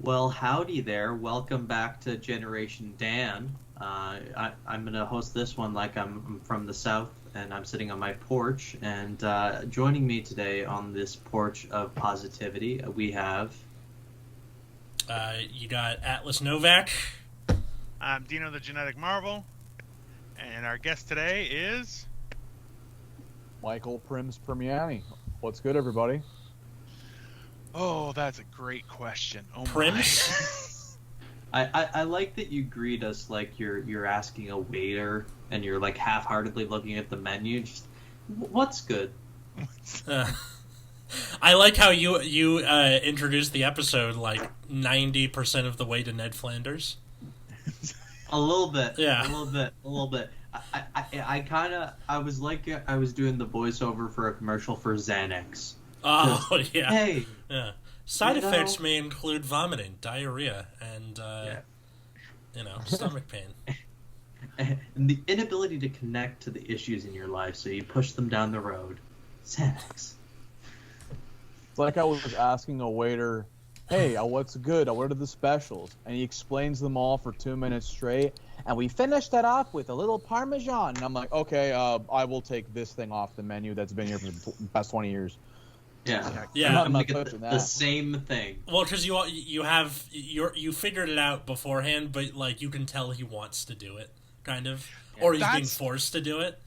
Well, howdy there. Welcome back to Generation Dan. I'm going to host this one like I'm from the South and I'm sitting on my porch. And joining me today on this porch of positivity, we have. You got Atlas Novak. I'm Dino the Genetic Marvel. And our guest today is. Michael Primz Primiani. What's good, everybody? Oh, that's a great question. Oh, Primz? I like that you greet us like you're asking a waiter and you're like half-heartedly looking at the menu. Just, what's good? I like how you introduced the episode like 90% of the way to Ned Flanders. A little bit. Yeah. A little bit. I was like I was doing the voiceover for a commercial for Xanax. Oh, yeah. Hey. Yeah. Side effects may include vomiting, diarrhea, and, stomach pain. And the inability to connect to the issues in your life, so you push them down the road. Xanax. It's like I was asking a waiter, hey, what's good? What are the specials? And he explains them all for 2 minutes straight. And we finished that off with a little Parmesan. And I'm like, okay, I will take this thing off the menu that's been here for the past 20 years. Yeah. Yeah. I'm gonna get the same thing. Well, because you figured it out beforehand, but like you can tell he wants to do it, kind of, or he's being forced to do it.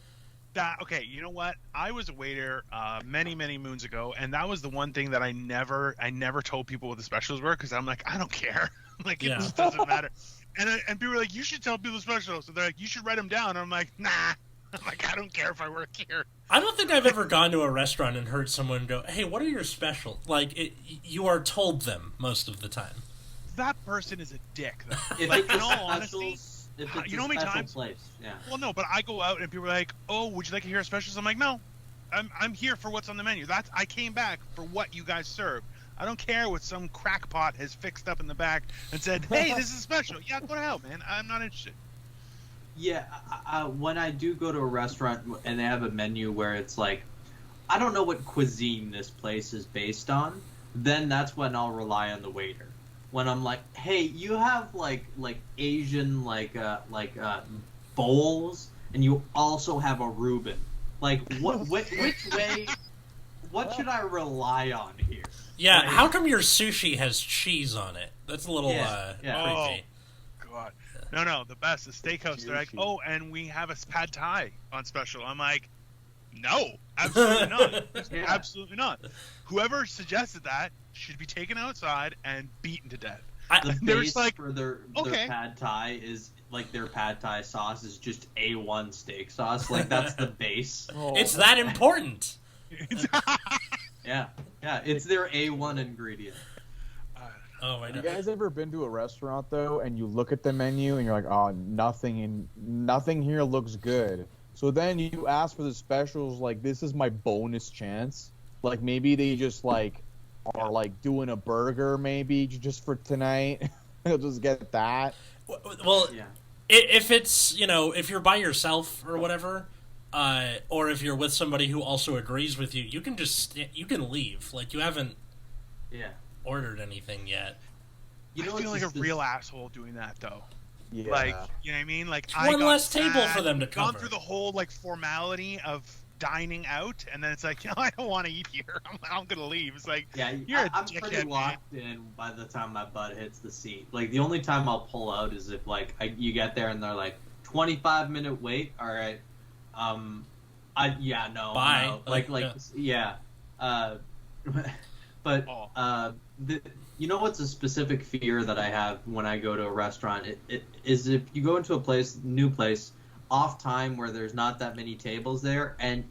Okay, you know what? I was a waiter many moons ago, and that was the one thing that I never told people what the specials were, because I'm like, I don't care. Like, it just doesn't matter. And people were like, you should tell people the specials. So they're like, you should write them down. And I'm like, nah. I'm like, I don't care if I work here. I don't think I've ever gone to a restaurant and heard someone go, hey, what are your specials? Like, you are told them most of the time. That person is a dick, though. If Like, it's in all specials, honesty, if it's you know how a many special times? place, yeah. Well, no, but I go out and people are like, oh, would you like to hear specials? I'm like, no. I'm here for what's on the menu. I came back for what you guys serve. I don't care what some crackpot has fixed up in the back and said, hey, this is special. Yeah, go to hell, man. I'm not interested. Yeah, when I do go to a restaurant and they have a menu where it's like, I don't know what cuisine this place is based on, then that's when I'll rely on the waiter. When I'm like, hey, you have like Asian bowls, and you also have a Reuben. Like, which way? What should I rely on here? Yeah, Like, how come your sushi has cheese on it? That's a little creepy. Oh, God. No, the best. The steakhouse, they're like, oh, and we have a pad thai on special. I'm like, no, absolutely not. Yeah. Absolutely not. Whoever suggested that should be taken outside and beaten to death. The They're base just like, for their pad thai is like their pad thai sauce is just A1 steak sauce. Like, that's the base. It's that important. Yeah, it's their A1 ingredient. Oh my You God. guys ever been to a restaurant, though, and you look at the menu and you're like, oh, nothing here looks good. So then you ask for the specials, like, this is my bonus chance. Like, maybe they just, like, are, like, doing a burger, maybe, just for tonight. They'll just get that. Well, Yeah. if it's, if you're by yourself or whatever, or if you're with somebody who also agrees with you, you can leave. Like, you haven't ordered anything yet. I feel like a real asshole doing that, though. Yeah. Like, you know what I mean? Like, It's one less table for them to gone cover. through the whole, like, formality of dining out, and then it's like, I don't want to eat here. I'm going to leave. It's like, you're I'm a pretty dickhead, locked in by the time my butt hits the seat. Like, the only time I'll pull out is if, like, you get there and they're like, 25-minute wait. All right. Bye. No. Like, yeah. But you know what's a specific fear that I have when I go to a restaurant? It is if you go into a new place, off time where there's not that many tables there, and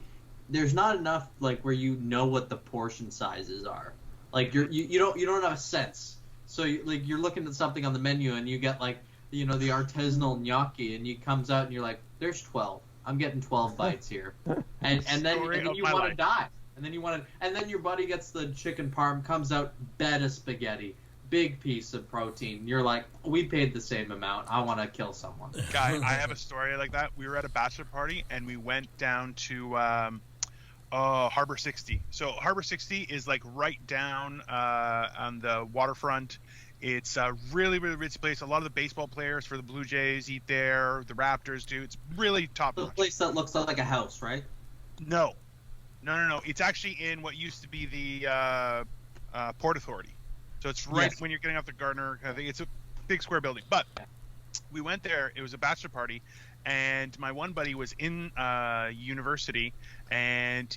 there's not enough like where you know what the portion sizes are. Like you don't have a sense. So you're looking at something on the menu and you get like the artisanal gnocchi and it comes out and you're like, there's 12. I'm getting 12 bites here, and then you want to die. And then your buddy gets the chicken parm, comes out, bed of spaghetti, big piece of protein. You're like, we paid the same amount. I want to kill someone. Guy, I have a story like that. We were at a bachelor party, and we went down to Harbor 60. So Harbor 60 is like right down on the waterfront It's a really, really ritzy place. A lot of the baseball players for the Blue Jays eat there. The Raptors do. It's really top notch. The place that looks like a house, right? No. It's actually in what used to be the Port Authority. So it's right when you're getting off the Gardner. I think it's a big square building. But we went there. It was a bachelor party, and my one buddy was in university, and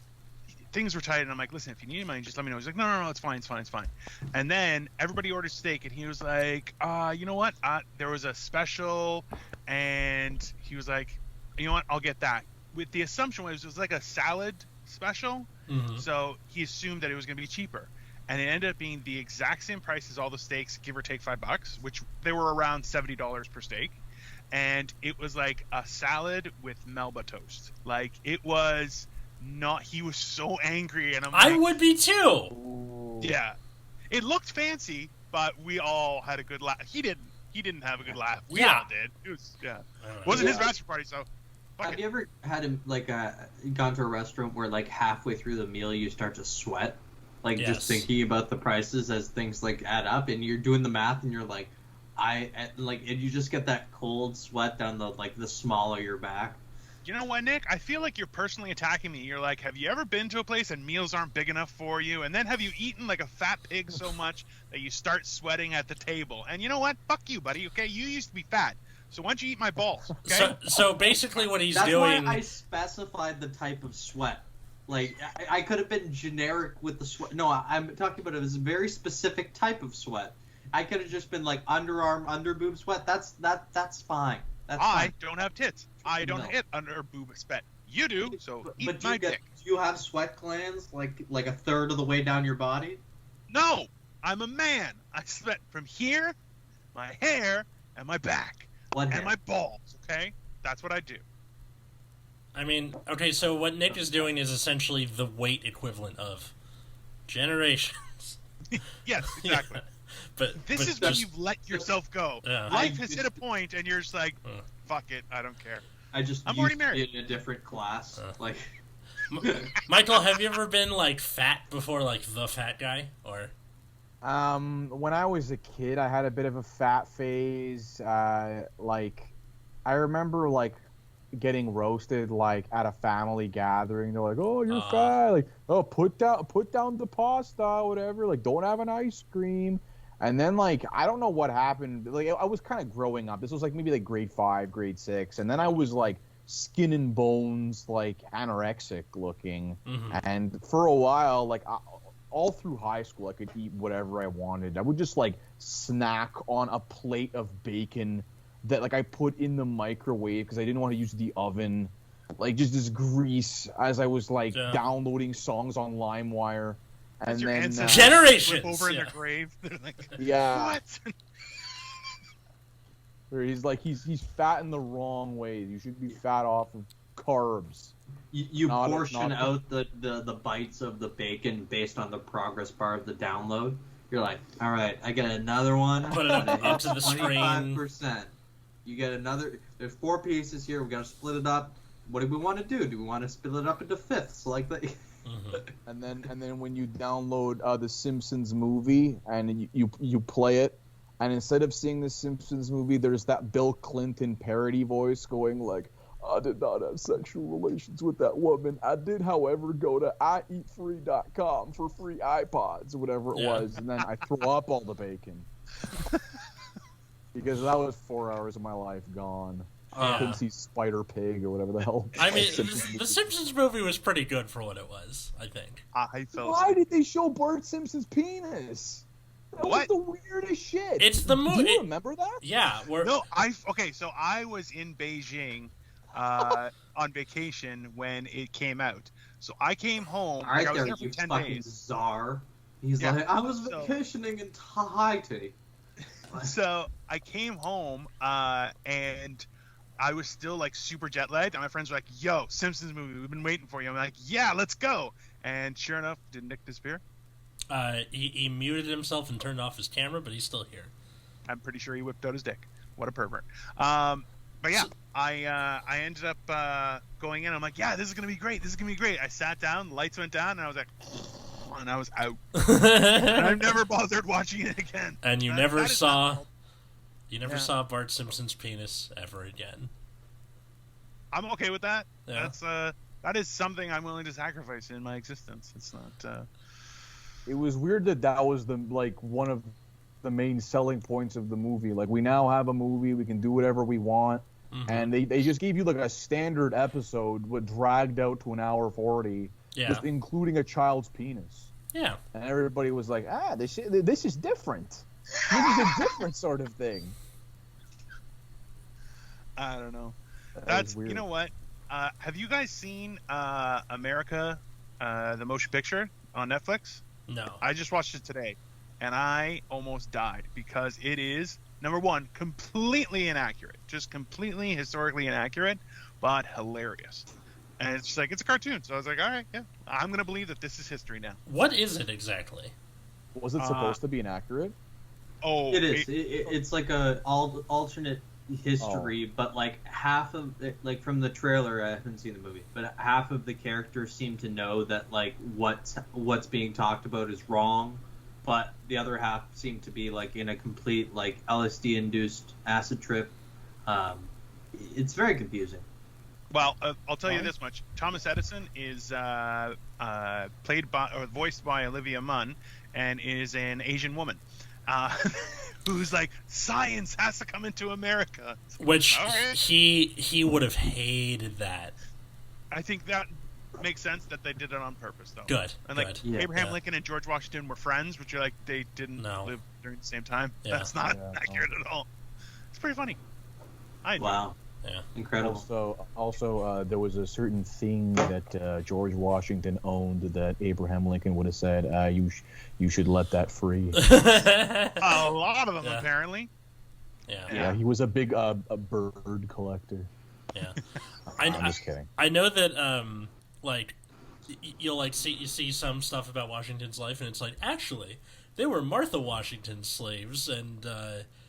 things were tight. And I'm like, listen, if you need any money, just let me know. He's like, no, it's fine. And then everybody ordered steak, and he was like, you know what? There was a special, and he was like, you know what? I'll get that. With the assumption was it was like a salad special, so he assumed that it was going to be cheaper. And it ended up being the exact same price as all the steaks, give or take $5, which they were around $70 per steak. And it was like a salad with Melba toast. Like, it was not. He was so angry, and I would be too. Yeah, it looked fancy, but we all had a good laugh. He didn't have a good laugh. We all did. It was wasn't his bachelor party, so. Have you ever had him gone to a restaurant where like halfway through the meal you start to sweat? Like just thinking about the prices as things like add up, and you're doing the math, and you're like, and you just get that cold sweat down the small of your back. You know what, Nick? I feel like you're personally attacking me. You're like, have you ever been to a place and meals aren't big enough for you? And then have you eaten like a fat pig so much that you start sweating at the table? And you know what? Fuck you, buddy. Okay, you used to be fat. So why don't you eat my balls? Okay? So basically, what he's That's doing. That's why I specified the type of sweat. Like, I could have been generic with the sweat. No, I'm talking about it as a very specific type of sweat. I could have just been like underarm, underboob sweat. That's fine. I don't have tits. I don't hit underboob sweat. You do, so eat my dick. Do you have sweat glands like a third of the way down your body? No, I'm a man. I sweat from here, my hair, and my back. And my balls, okay? That's what I do. I mean, okay, so what Nick is doing is essentially the weight equivalent of generations. Yes, exactly. But this is when you've let yourself go. Yeah. Life has hit a point, and you're just like, fuck it, I don't care. I'm already married. In a different class. Michael, have you ever been, fat before, the fat guy? Or... when I was a kid, I had a bit of a fat phase. I remember, getting roasted at a family gathering. They're like, "Oh, you're fat." Put down the pasta, whatever. Don't have an ice cream. And then I don't know what happened. I was kind of growing up. This was maybe grade 5, grade 6, and then I was skin and bones, anorexic looking. Mm-hmm. And for a while, all through high school, I could eat whatever I wanted. I would just snack on a plate of bacon that I put in the microwave because I didn't want to use the oven. Just this grease as I was downloading songs on LimeWire. And then generations over in their grave. They're what? He's fat in the wrong way. You should be fat off of carbs. You portion out the bites of the bacon based on the progress bar of the download. You're like, all right, I get another one. Put it up to the screen. 25%. You get another. There's 4 pieces here. We got to split it up. What do we want to do? Do we want to split it up into fifths like that? Mm-hmm. And then when you download the Simpsons Movie and you play it, and instead of seeing the Simpsons Movie, there's that Bill Clinton parody voice going I did not have sexual relations with that woman. I did, however, go to IEatFree.com for free iPods or whatever it was, and then I throw up all the bacon. Because that was 4 hours of my life gone. I couldn't see Spider Pig or whatever the hell. I mean, the Simpsons movie was pretty good for what it was, I think. Why did they show Bart Simpson's penis? That was the weirdest shit. It's the movie. Do you remember that? Yeah. So I was in Beijing on vacation when it came out. So I came home. I was there for 10 days. Czar. He's I was vacationing in Tahiti. So I came home and I was still super jet lagged, and my friends were like, "Yo, Simpsons movie, we've been waiting for you." I'm like, "Yeah, let's go!" And sure enough, did Nick disappear? He muted himself and turned off his camera, but he's still here. I'm pretty sure he whipped out his dick. What a pervert! But yeah, I ended up going in. I'm like, "Yeah, this is gonna be great. This is gonna be great." I sat down, the lights went down, and I was like, and I was out. And I've never bothered watching it again. And you never saw Bart Simpson's penis ever again. I'm okay with that. Yeah. That is something I'm willing to sacrifice in my existence. It's not. It was weird that was one of the main selling points of the movie. Like, we now have a movie, we can do whatever we want, and they just gave you like a standard episode, but dragged out to an hour 40, just including a child's penis. Yeah. And everybody was like, this is different. This is a different sort of thing. I don't know. That's weird. You know what? Have you guys seen America, the motion picture on Netflix? No. I just watched it today, and I almost died because it is, number one, completely inaccurate. Just completely historically inaccurate, but hilarious. And it's just like, it's a cartoon. So I was like, all right, yeah, I'm going to believe that this is history now. What is it exactly? Was it supposed to be inaccurate? Oh, it is. It's like a alternate history, but like half of it, like from the trailer, I haven't seen the movie, but half of the characters seem to know that like what's being talked about is wrong, but the other half seem to be like in a complete like LSD induced acid trip. It's very confusing. Well, I'll tell you this much: Thomas Edison is played by or voiced by Olivia Munn, and is an Asian woman. Who's like, science has to come into America. Which he would have hated that. I think that makes sense that they did it on purpose, though. Good. And like Abraham Lincoln and George Washington were friends, which are like they didn't live during the same time. Yeah. That's not accurate at all. It's pretty funny. Wow. Yeah. Incredible. Also, there was a certain thing that George Washington owned that Abraham Lincoln would have said, you should let that free. A lot of them, apparently. Yeah, he was a big a bird collector. Yeah. I'm just kidding. I know that, like, you'll see some stuff about Washington's life, and it's like, actually, they were Martha Washington's slaves, and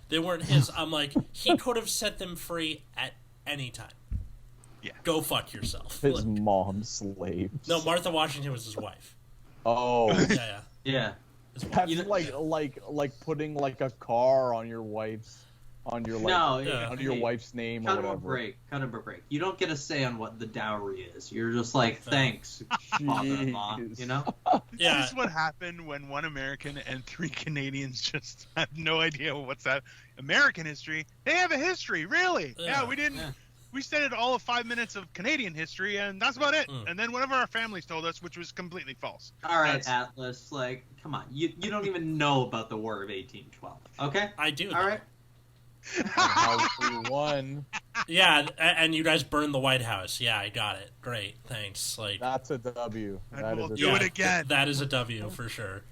they weren't his. I'm like, he could have set them free at any time. Yeah. Go fuck yourself. His mom's slaves. No, Martha Washington was his wife. Oh. Yeah. That's like putting like a car on your wife's your wife's name or whatever. Cut him a break. You don't get a say on what the dowry is. You're just like, thanks, father-in-law. You know? Yeah. This is what happened when one American and 3 Canadians just have no idea what's that. American history? They have a history, really? Yeah, we didn't. Yeah. We studied all of 5 minutes of Canadian history, and that's about it. And then whatever our families told us, which was completely false. All right, Atlas, like, come on. You don't even know about the War of 1812, okay? I do. All right. We won. Yeah, and you guys burned the White House. Yeah, I got it. Great, thanks. Like, that's a W. We'll do it again. That is a W for sure.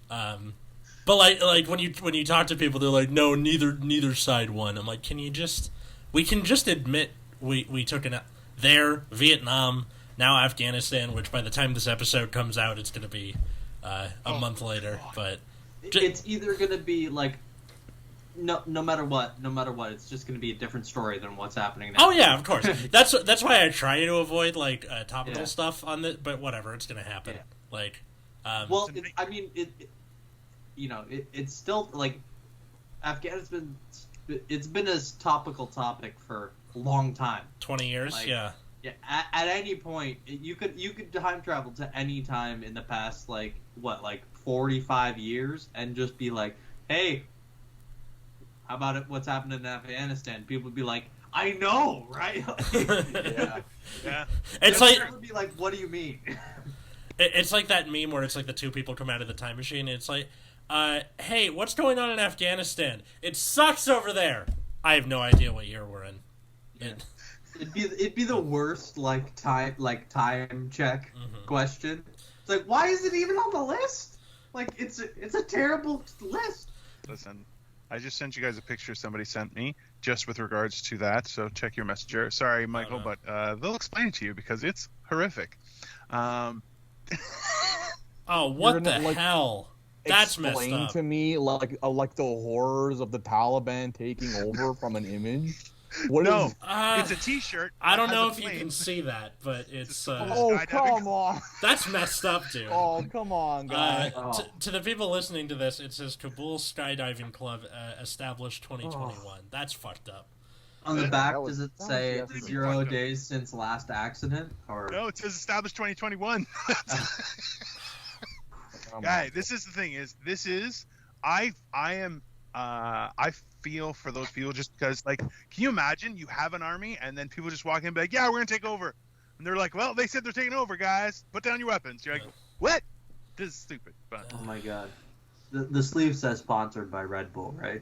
But like when you talk to people, they're like, no, neither side won. I'm like, we can just admit we took Vietnam, now Afghanistan, which by the time this episode comes out, it's going to be a month later. But it's either going to be like, no matter what, it's just going to be a different story than what's happening now. Oh yeah, of course. That's why I try to avoid like topical stuff on this, but whatever, it's going to happen. Yeah. Like, it's still like Afghanistan. It's been a topical topic for a long time. 20 years, like, yeah. Yeah, at any point you could time travel to any time in the past, like 45 years, and just be like, hey, how about it? What's happening in Afghanistan? People would be like, I know, right? Yeah. It's like, would be like, what do you mean? It's like that meme where it's like the two people come out of the time machine. And it's like, hey, what's going on in Afghanistan? It sucks over there. I have no idea what year we're in. Yeah. It'd be the worst time check question. It's like, why is it even on the list? Like, it's a terrible list. Listen, I just sent you guys a picture somebody sent me just with regards to that, so check your messenger. Sorry, Michael, but they'll explain it to you because it's horrific. Oh, what the hell? That's messed up. Explain to me like the horrors of the Taliban taking over from an image. What No, is- it's a T-shirt. I don't that know has if a you flame. can see that, but it's Oh, come on. that's messed up, dude. Oh, come on, guys. To the people listening to this, it says Kabul Skydiving Club established 2021. That's fucked up. On the back, That was- does it that was say yesterday. 0 days since last accident? Or No, it says established 2021. Come Guy, on. this is the thing. I feel for those people just because, like, can you imagine you have an army and then people just walk in and be like, yeah, we're gonna take over, and they're like, well, they said they're taking over, guys. Put down your weapons. You're like, what? This is stupid, but oh my god, the sleeve says sponsored by Red Bull, right?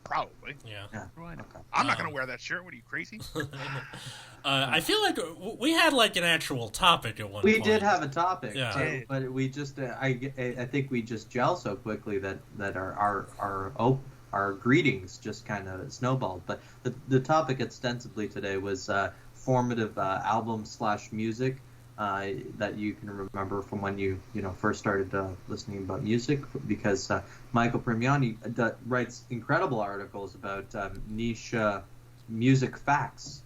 probably. Yeah. Yeah. What do I know? Okay. I'm not gonna wear that shirt. What are you, crazy? I feel like we had like an actual topic at one We point. did have a topic, Yeah. too, but we just I think we just gel so quickly that our greetings just kind of snowballed. But the topic ostensibly today was formative album/music that you can remember from when you first started listening about music, because Michael Primiani writes incredible articles about niche music facts,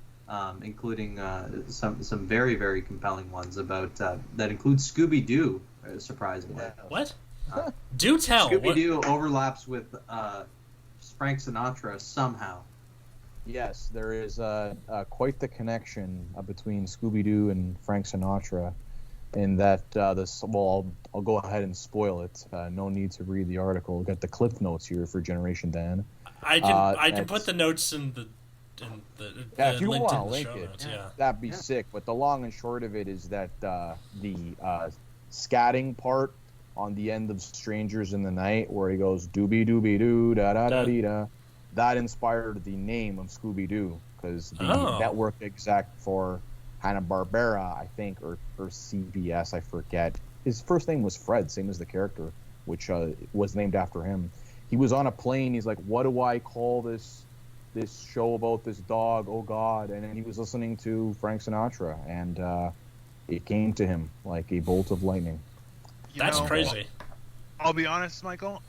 including some very, very compelling ones about that include Scooby-Doo, surprisingly. What? Do tell. Scooby-Doo overlaps with Frank Sinatra somehow. Yes, there is quite the connection between Scooby-Doo and Frank Sinatra, in that I'll go ahead and spoil it. No need to read the article. Got the clip notes here for Generation Dan. I can put the notes in the Yeah, if you linked want in to the link show it, notes, yeah. that'd be sick. But the long and short of it is that the scatting part on the end of Strangers in the Night, where he goes doobie doobie doo da da da dee da, that inspired the name of Scooby-Doo, because the network exec for Hanna-Barbera, I think, or CBS, I forget. His first name was Fred, same as the character, which was named after him. He was on a plane. He's like, what do I call this show about this dog? Oh, God. And then he was listening to Frank Sinatra, and it came to him like a bolt of lightning. That's crazy. I'll be honest, Michael.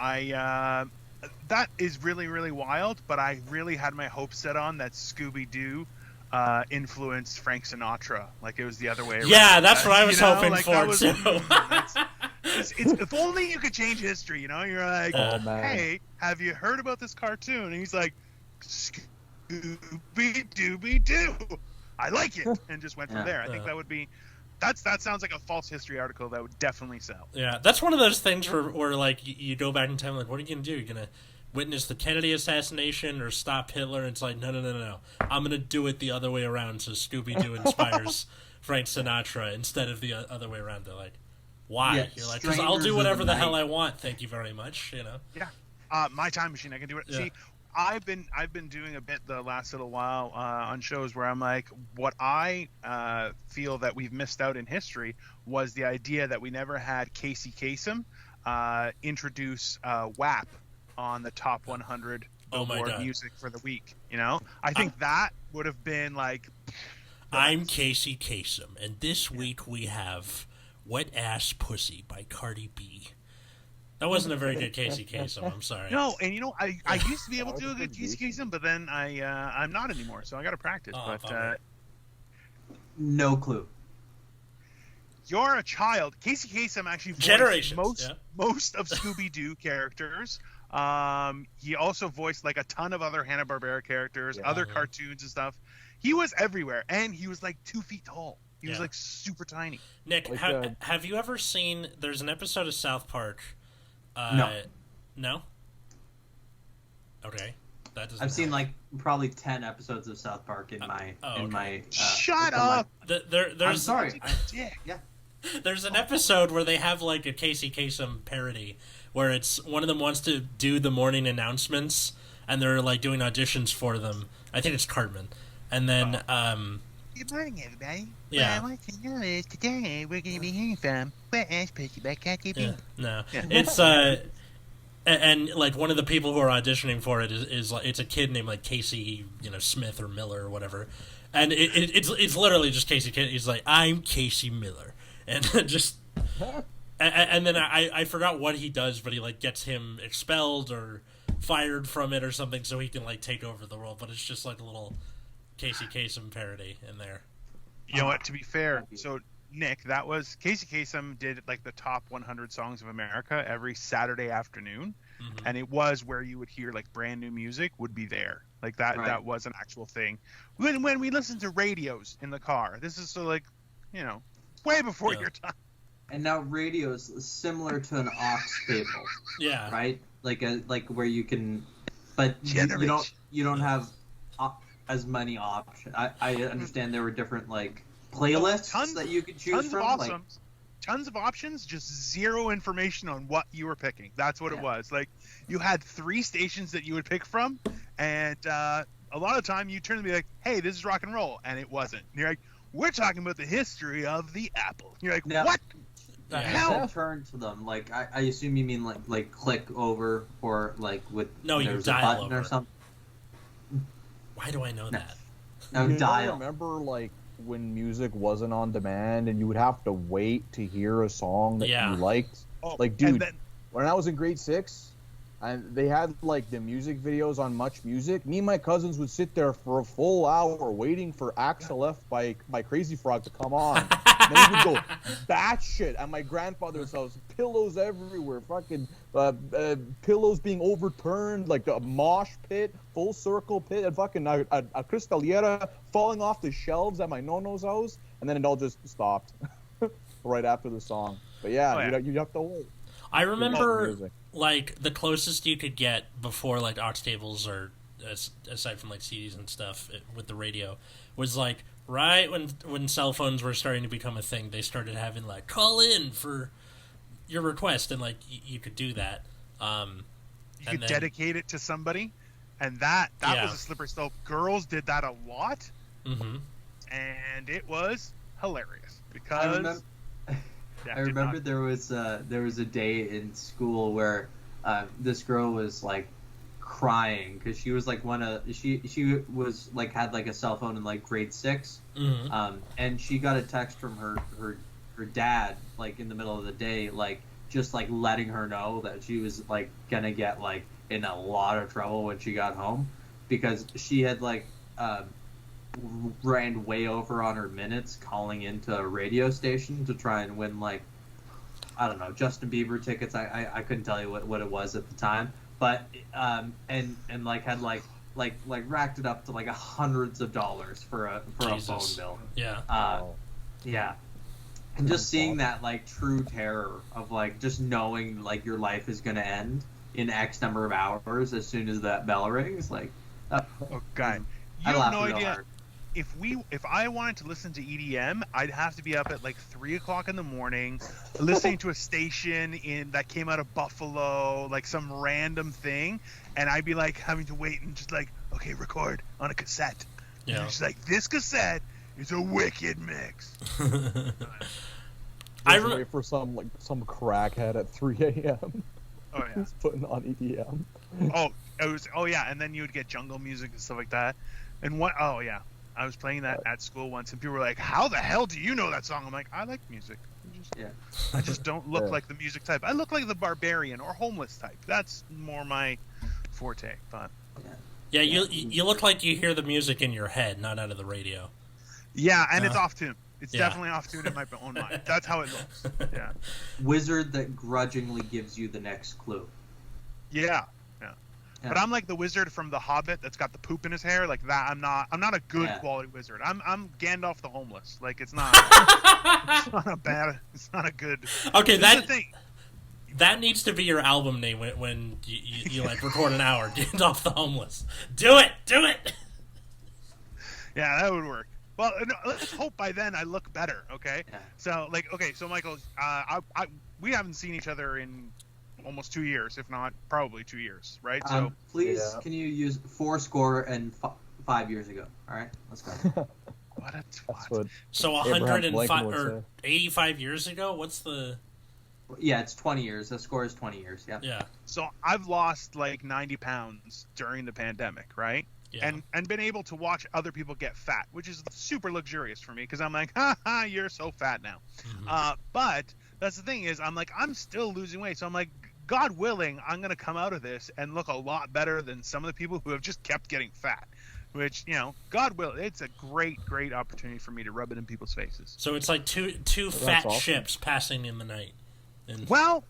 That is really, really wild, but I really had my hopes set on that Scooby-Doo influenced Frank Sinatra. Like, it was the other way around. Yeah, that's what I was hoping like, for, that was, too. it's, if only you could change history, You're like, Oh, man. hey, have you heard about this cartoon? And he's like, Scooby-Dooby-Doo. I like it. And just went from there. I think that would be... That sounds like a false history article that would definitely sell. Yeah, that's one of those things where like, you go back in time, like, what are you going to do? You're going to witness the Kennedy assassination or stop Hitler? And it's like, no. I'm going to do it the other way around, so Scooby-Doo inspires Frank Sinatra instead of the other way around. They're like, why? Yeah, You're like, 'cause I'll do Strangers whatever in the the hell Night. I want, thank you very much, Yeah. My Time Machine, I can do it. Yeah. See, I've been doing a bit the last little while on shows where I'm like, what I feel that we've missed out in history was the idea that we never had Casey Kasem introduce WAP on the top 100 Oh my Billboard God. music for the week. I think that would have been like. I'm Casey Kasem, and this week we have Wet Ass Pussy by Cardi B. That wasn't a very good Casey Kasem, I'm sorry. No, and I used to be able to do a good Casey Kasem, but then I'm not anymore, so I got to practice. bummer. No clue. You're a child. Casey Kasem actually voiced Generations, most of Scooby-Doo characters. He also voiced like a ton of other Hanna-Barbera characters, other cartoons and stuff. He was everywhere, and he was like 2 feet tall. He was like super tiny. Nick, Like, have you ever seen? There's an episode of South Park. No. No. Okay, that doesn't. I've seen like probably 10 episodes of South Park in my Shut within my- up. There's I'm sorry. Yeah. There's an episode where they have like a Casey Kasem parody where it's one of them wants to do the morning announcements and they're like doing auditions for them. I think it's Cartman. And then Good morning, everybody. Yeah. What I want to know is today we're going to be hearing from Wet Ass Pussy by Cardi B. no. Yeah. It's and like one of the people who are auditioning for it is like it's a kid named like Casey, Smith or Miller or whatever. And it's literally just Casey. He's like, I'm Casey Miller. And just and then I forgot what he does, but he like gets him expelled or fired from it or something so he can like take over the world. But it's just like a little Casey Kasem parody in there. You know what? To be fair, so Nick, that was Casey Kasem did like the top 100 songs of America every Saturday afternoon, and it was where you would hear like brand new music would be there. Like that, that was an actual thing. When we listened to radios in the car, this is so like, you know, way before your time. And now radio is similar to an aux cable. Yeah. Right? Like where you can, but you don't have as many options. I understand there were different like playlists that you could choose from. Tons of options, just zero information on what you were picking. That's what it was. Like you had 3 stations that you would pick from, and a lot of time you turn to be like, "Hey, this is rock and roll," and it wasn't. And you're like, "We're talking about the history of the Apple." You're like, "What?" The hell? Turn to them. Like I assume you mean like click over or like with you dial over or something. Why do I know that? No, dial. Remember like when music wasn't on demand and you would have to wait to hear a song that you liked? Like, dude, when I was in grade 6, and they had like the music videos on Much Music, me and my cousins would sit there for a full hour waiting for Axel F by Crazy Frog to come on. And then we would go batshit at my grandfather's house. Pillows everywhere, fucking pillows being overturned, like a mosh pit, full circle pit, and fucking a cristaliera falling off the shelves at my nono's house, and then it all just stopped right after the song. But you'd have to wait. I remember, like, the closest you could get before, like, aux tables or, aside from, like, CDs and stuff with the radio, was, like, right when cell phones were starting to become a thing, they started having, like, call in for your request, and, like, you could do that. You could dedicate it to somebody, and that was a slippery slope. Girls did that a lot, and it was hilarious, because... I remember there was a day in school where this girl was like crying because she was like she was like had like a cell phone in like grade 6, and she got a text from her dad like in the middle of the day, like just like letting her know that she was like gonna get like in a lot of trouble when she got home because she had like ran way over on her minutes calling into a radio station to try and win like I don't know Justin Bieber tickets. I couldn't tell you what it was at the time, but and like had like racked it up to like hundreds of dollars for a phone bill. Yeah. And just seeing that like true terror of like just knowing like your life is gonna end in X number of hours as soon as that bell rings, like God, you have no idea. Hard. If I wanted to listen to EDM, I'd have to be up at like 3 o'clock in the morning, listening to a station that came out of Buffalo, like some random thing, and I'd be like having to wait and just like, okay, record on a cassette. Yeah. And it's like this cassette is a wicked mix. I wait for some crackhead at 3 a.m. Oh yeah, he's putting on EDM. And then you would get jungle music and stuff like that. And I was playing that at school once, and people were like, "How the hell do you know that song?" I'm like, "I like music. I just don't look like the music type. I look like the barbarian or homeless type. That's more my forte." But you look like you hear the music in your head, not out of the radio. Yeah, and it's off tune. It's definitely off tune in my own mind. That's how it looks. Yeah. Wizard that grudgingly gives you the next clue. Yeah. But I'm like the wizard from The Hobbit that's got the poop in his hair, like that. I'm not a good quality wizard. I'm Gandalf the homeless. Like it's not it's not a good. Okay, that's the thing. That needs to be your album name when you like record an hour. Gandalf the homeless. Do it. Yeah, that would work. Well, let's hope by then I look better. Okay. Yeah. So Michael, we haven't seen each other in almost 2 years, if not probably 2 years, right? So please, can you use 4 and 5 years ago? All right, let's go. What a twat. So 105 or 85 years ago? What's the? Yeah, it's 20 years. The score is 20 years. Yeah. Yeah. So I've lost like 90 pounds during the pandemic, right? Yeah. And been able to watch other people get fat, which is super luxurious for me because I'm like, ha, you're so fat now. Mm-hmm. But that's the thing is, I'm like, I'm still losing weight. So I'm like, God willing, I'm going to come out of this and look a lot better than some of the people who have just kept getting fat. which, God will, it's a great opportunity for me to rub it in people's faces. So it's like two fat ships passing in the night. Well,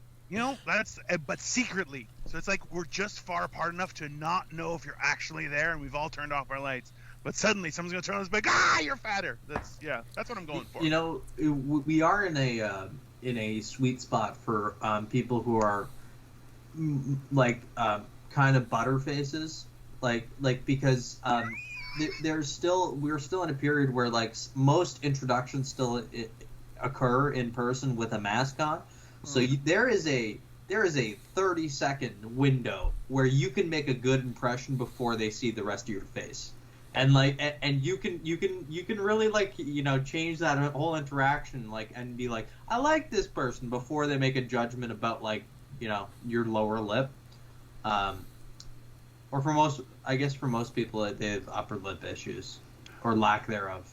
that's but secretly. So it's like we're just far apart enough to not know if you're actually there, and we've all turned off our lights. But suddenly someone's gonna turn on us like, you're fatter. That's what I'm going for. We are in a sweet spot for people who are kind of butter faces, because we're still in a period where most introductions still occur in person with a mask on. So there is a 30-second window where you can make a good impression before they see the rest of your face, and you can really change that whole interaction and be like, I like this person, before they make a judgment about your lower lip, or for most people they have upper lip issues or lack thereof.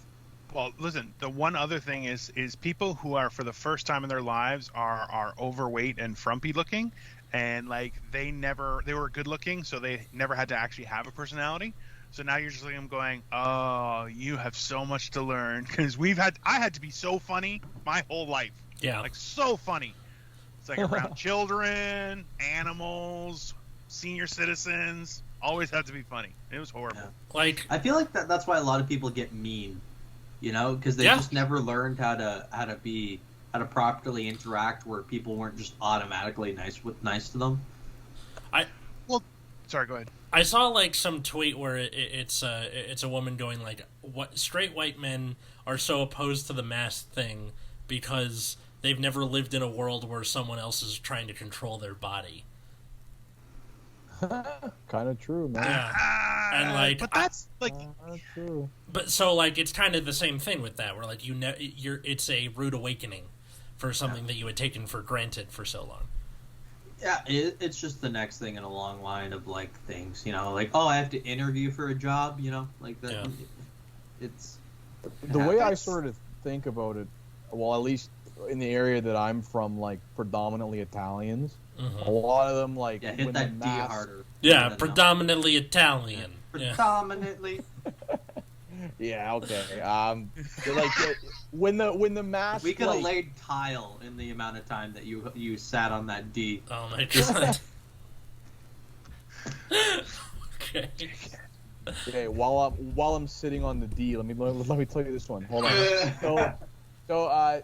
Well, listen, the one other thing is people who are, for the first time in their lives, are overweight and frumpy looking, and they were good looking, so they never had to actually have a personality. So now you're just looking at them going, oh, you have so much to learn, because I had to be so funny my whole life. Yeah. So funny. It's around children, animals, senior citizens, always had to be funny. It was horrible. Yeah. I feel like that's why a lot of people get mean. Because they just never learned how to properly interact, where people weren't just automatically nice to them. Sorry, go ahead. I saw some tweet where it's a woman going what straight white men are so opposed to the mask thing because they've never lived in a world where someone else is trying to control their body. Kind of true, man. Yeah. And but that's true. But so it's kind of the same thing with that, where it's a rude awakening for something that you had taken for granted for so long. Yeah, it's just the next thing in a long line of things, I have to interview for a job, that. Yeah. It's the way I sort of think about it. Well, at least in the area that I'm from, predominantly Italians. Mm-hmm. A lot of them hit that D harder. Yeah, predominantly Italian. Predominantly. Yeah, okay. When the mask. We could have laid tile in the amount of time that you sat on that D. Oh my god. Okay. Okay, while I'm sitting on the D, let me tell you this one. Hold on. So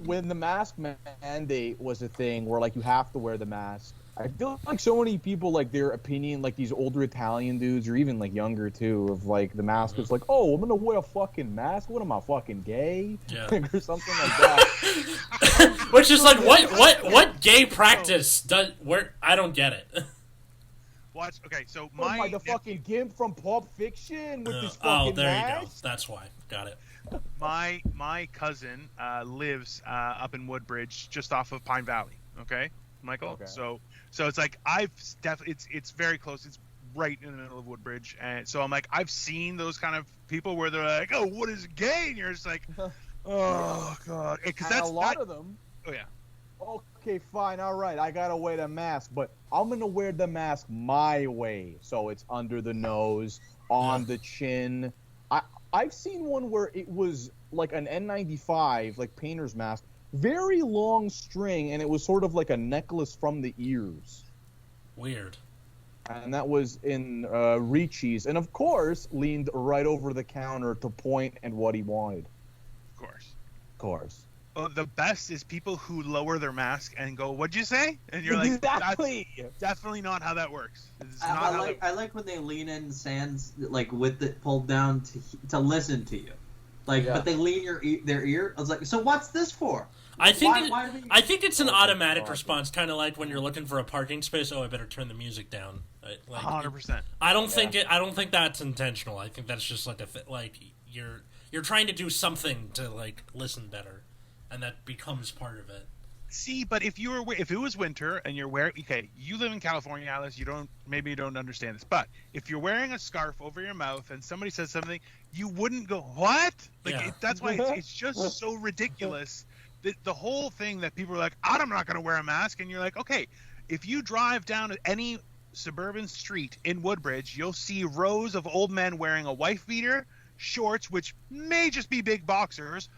when the mask mandate was a thing where you have to wear the mask, I feel like so many people their opinion, these older Italian dudes or even younger too, of the mask is oh, I'm gonna wear a fucking mask. What am I, fucking gay? Yeah. Or something like that. Which is what gay practice does? Where I don't get it. Watch. Okay, so the fucking gimp from Pulp Fiction with this fucking Oh, there mask? you go. That's why. Got it. My cousin lives up in Woodbridge, just off of Pine Valley. Okay, Michael. Okay. So it's it's very close. It's right in the middle of Woodbridge, and so I'm I've seen those kind of people where they're oh, what is gay? And you're just oh god, because that's a lot of them. Oh yeah. Okay, fine, all right. I gotta wear the mask, but I'm gonna wear the mask my way, so it's under the nose, on the chin. I've seen one where it was an N95, painter's mask, very long string, and it was sort of a necklace from the ears. Weird. And that was in Ricci's, and of course leaned right over the counter to point at what he wanted. Of course. The best is people who lower their mask and go, "What'd you say?" And you're exactly. That's definitely not how that works. I like when they lean in sands with it pulled down to listen to you, but they lean their ear. I was so what's this for? I think it's an automatic response, kind of like when you're looking for a parking space. Oh, I better turn the music down. 100%. I don't think that's intentional. I think that's just you're trying to do something to listen better. And that becomes part of it. See, but if it was winter and you're wearing, you live in California, Alice. You don't understand this, but if you're wearing a scarf over your mouth and somebody says something, you wouldn't go, "What?" That's why it's just so ridiculous. The whole thing that people are I'm not going to wear a mask, and you're okay. If you drive down any suburban street in Woodbridge, you'll see rows of old men wearing a wife beater, shorts, which may just be big boxers,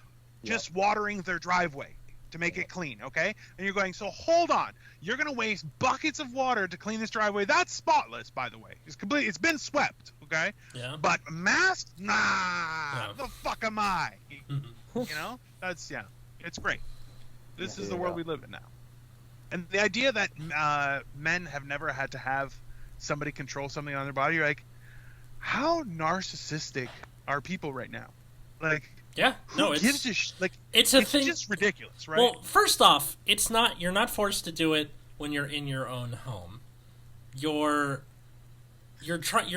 just watering their driveway to make it clean, okay? And you're going, so hold on. You're going to waste buckets of water to clean this driveway. That's spotless, by the way. It's been swept, okay? Yeah. But masked? Nah. The fuck am I? That's, it's great. This is the world we live in now. And the idea that men have never had to have somebody control something on their body, you're like, how narcissistic are people right now? Like, who gives a it's thing. Just ridiculous, right? Well, first off, you're not forced to do it when you're in your own home. You're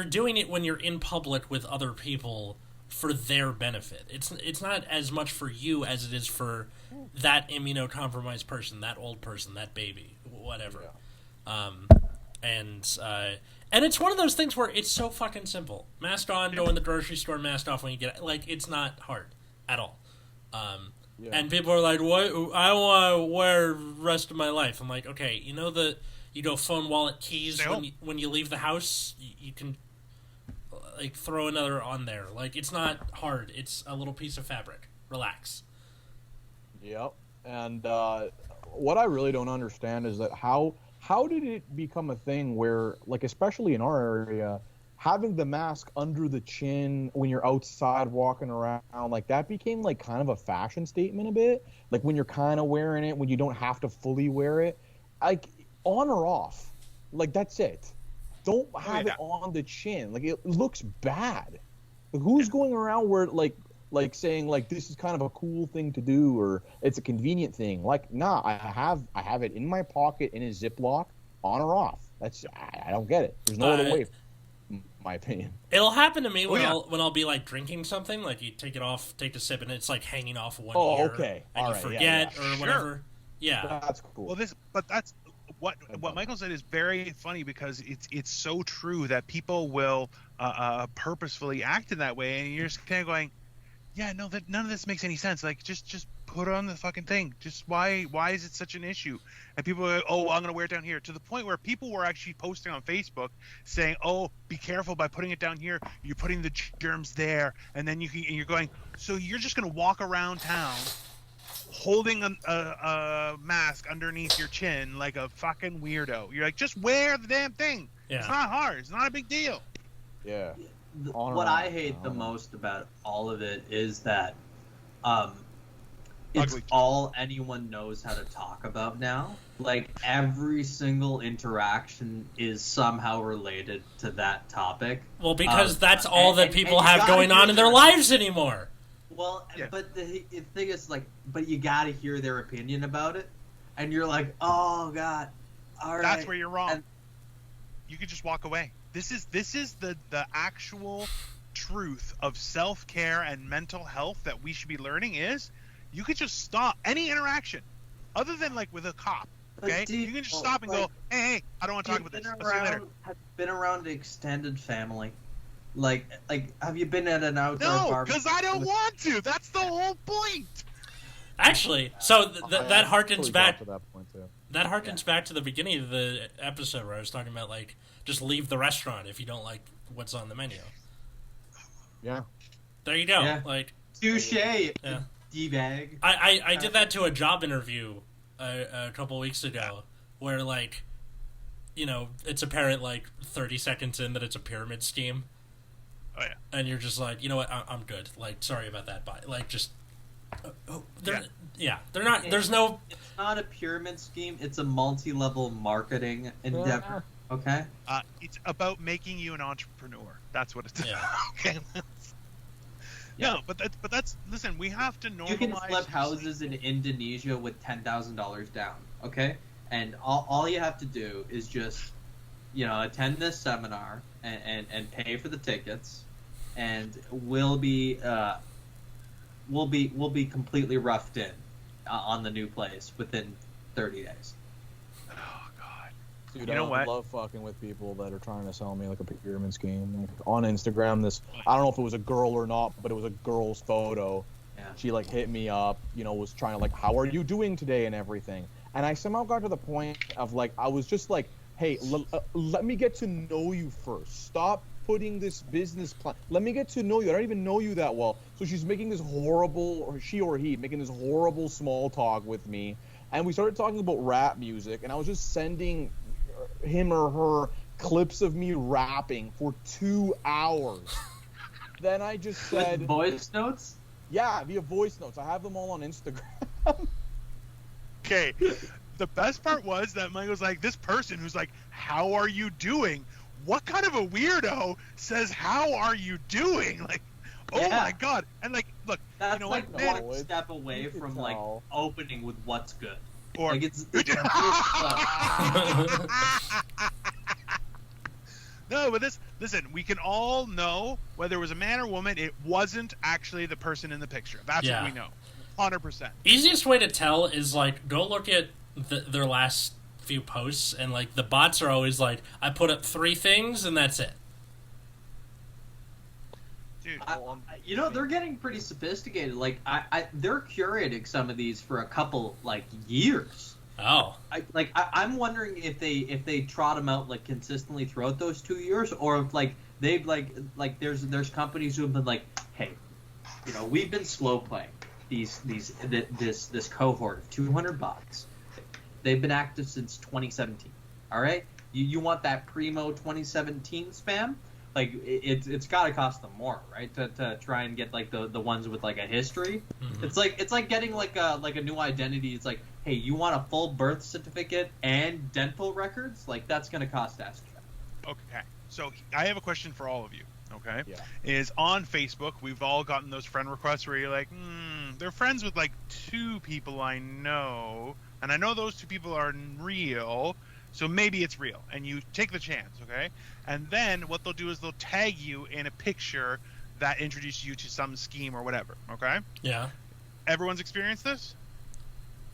doing it when you're in public with other people for their benefit. It's not as much for you as it is for that immunocompromised person, that old person, that baby, whatever. And it's one of those things where it's so fucking simple. Mask on, go in the grocery store, mask off when you get it. Like, it's not hard at all. And people are like, "What? I want to wear the rest of my life." I'm like, okay, you go phone, wallet, keys when you leave the house. You can like throw another on there. Like, it's not hard. It's a little piece of fabric. Relax. Yep. And what I really don't understand is that how did it become a thing where, like, especially in our area, having the mask under the chin when you're outside walking around, like, that became, like, kind of a fashion statement a bit. Like, when you're kind of wearing it, when you don't have to fully wear it. Like, on or off. Like, that's it. Don't have it on the chin. Like, it looks bad. Like, who's going around where, like saying, like, this is kind of a cool thing to do, or it's a convenient thing. Like, nah, I have it in my pocket in a Ziploc, on or off. I don't get it. There's no other way, in my opinion. It'll happen to me when I'll be, like, drinking something, like, you take it off, take a sip, and it's, like, hanging off one ear. Okay. And you forget or whatever. Yeah. That's cool. Well, but that's what Michael said is very funny, because it's so true that people will purposefully act in that way, and you're just kind of going, yeah, no, none of this makes any sense. Like, just put on the fucking thing. Just why is it such an issue? And people are like, oh, I'm gonna wear it down here, to the point where people were actually posting on Facebook saying, oh, be careful, by putting it down here, you're putting the germs there, and then you're going, so you're just gonna walk around town holding a mask underneath your chin like a fucking weirdo. You're like, just wear the damn thing. Yeah. It's not hard. It's not a big deal. Yeah. What I hate the most about all of it is that it's all anyone knows how to talk about now. Like, every single interaction is somehow related to that topic. Well, because that's all that people have going on in their lives anymore. Well, but the thing is, like, but you gotta hear their opinion about it, and you're like, oh god, all right. That's where you're wrong. You could just walk away. This is the actual truth of self-care and mental health that we should be learning. Is you could just stop any interaction, other than, like, with a cop. Okay, you can just stop and go, hey, I don't want to talk about this. I'll see you later. Have been around extended family. Like, have you been at an outdoor barbecue? No, because I don't want to. That's the whole point. Actually, so that harkens back. To that point too. That harkens back to the beginning of the episode where I was talking about, like, just leave the restaurant if you don't like what's on the menu. Yeah. There you go. Yeah. Like, touche. Yeah. D-bag. I did that to a job interview a couple weeks ago, where, like, it's apparent, like, 30 seconds in that it's a pyramid scheme. Oh yeah. And you're just like, you know what? I'm good. Like, sorry about that. Bye. Like, just. They're not. There's no. It's not a pyramid scheme. It's a multi-level marketing endeavor. Okay. It's about making you an entrepreneur. That's what it's. Yeah. Okay. No, but that's listen. We have to normalize. You can flip houses in Indonesia with $10,000 down. Okay, and all you have to do is just, attend this seminar and pay for the tickets, and we'll be completely roughed in on the new place within 30 days. Oh God, dude! I love fucking with people that are trying to sell me, like, a pyramid scheme. Like, on Instagram, I don't know if it was a girl or not, but it was a girl's photo. Yeah. She, like, hit me up, was trying to, like, how are you doing today and everything. And I somehow got to the point of, like, I was just, like, hey, let me get to know you first. Stop putting this business plan. Let me get to know you. I don't even know you that well. So she's making this horrible, or she or he, making this horrible small talk with me. And we started talking about rap music, and I was just sending him or her clips of me rapping for 2 hours. Then I just said... With voice notes? Yeah, via voice notes. I have them all on Instagram. Okay. The best part was that Michael's like, this person who's like, how are you doing? What kind of a weirdo says, how are you doing? Like, oh my God. And like, look, that's you know like what? one step away from like opening with what's good. Or like it's No, but listen, we can all know whether it was a man or woman, it wasn't actually the person in the picture. That's what we know. 100%. Easiest way to tell is like go look at their last few posts, and like the bots are always like, I put up 3 things and that's it. Dude, you know, they're getting pretty sophisticated. Like they're curating some of these for a couple like years. Oh, I'm wondering if they trot them out like consistently throughout those 2 years, or if like they've like there's companies who have been like, hey, you know, we've been slow playing this cohort of 200 bots. They've been active since 2017. All right, you want that primo 2017 spam? Like it's got to cost them more, right? To try and get like the ones with like a history. Mm-hmm. It's like getting like a new identity. It's like, hey, you want a full birth certificate and dental records? Like that's gonna cost extra. Okay, so I have a question for all of you. Okay, yeah. Is on Facebook we've all gotten those friend requests where you're like, they're friends with like 2 people I know, and I know those 2 people are real. So maybe it's real, and you take the chance, okay? And then what they'll do is they'll tag you in a picture that introduces you to some scheme or whatever, okay? Yeah. Everyone's experienced this?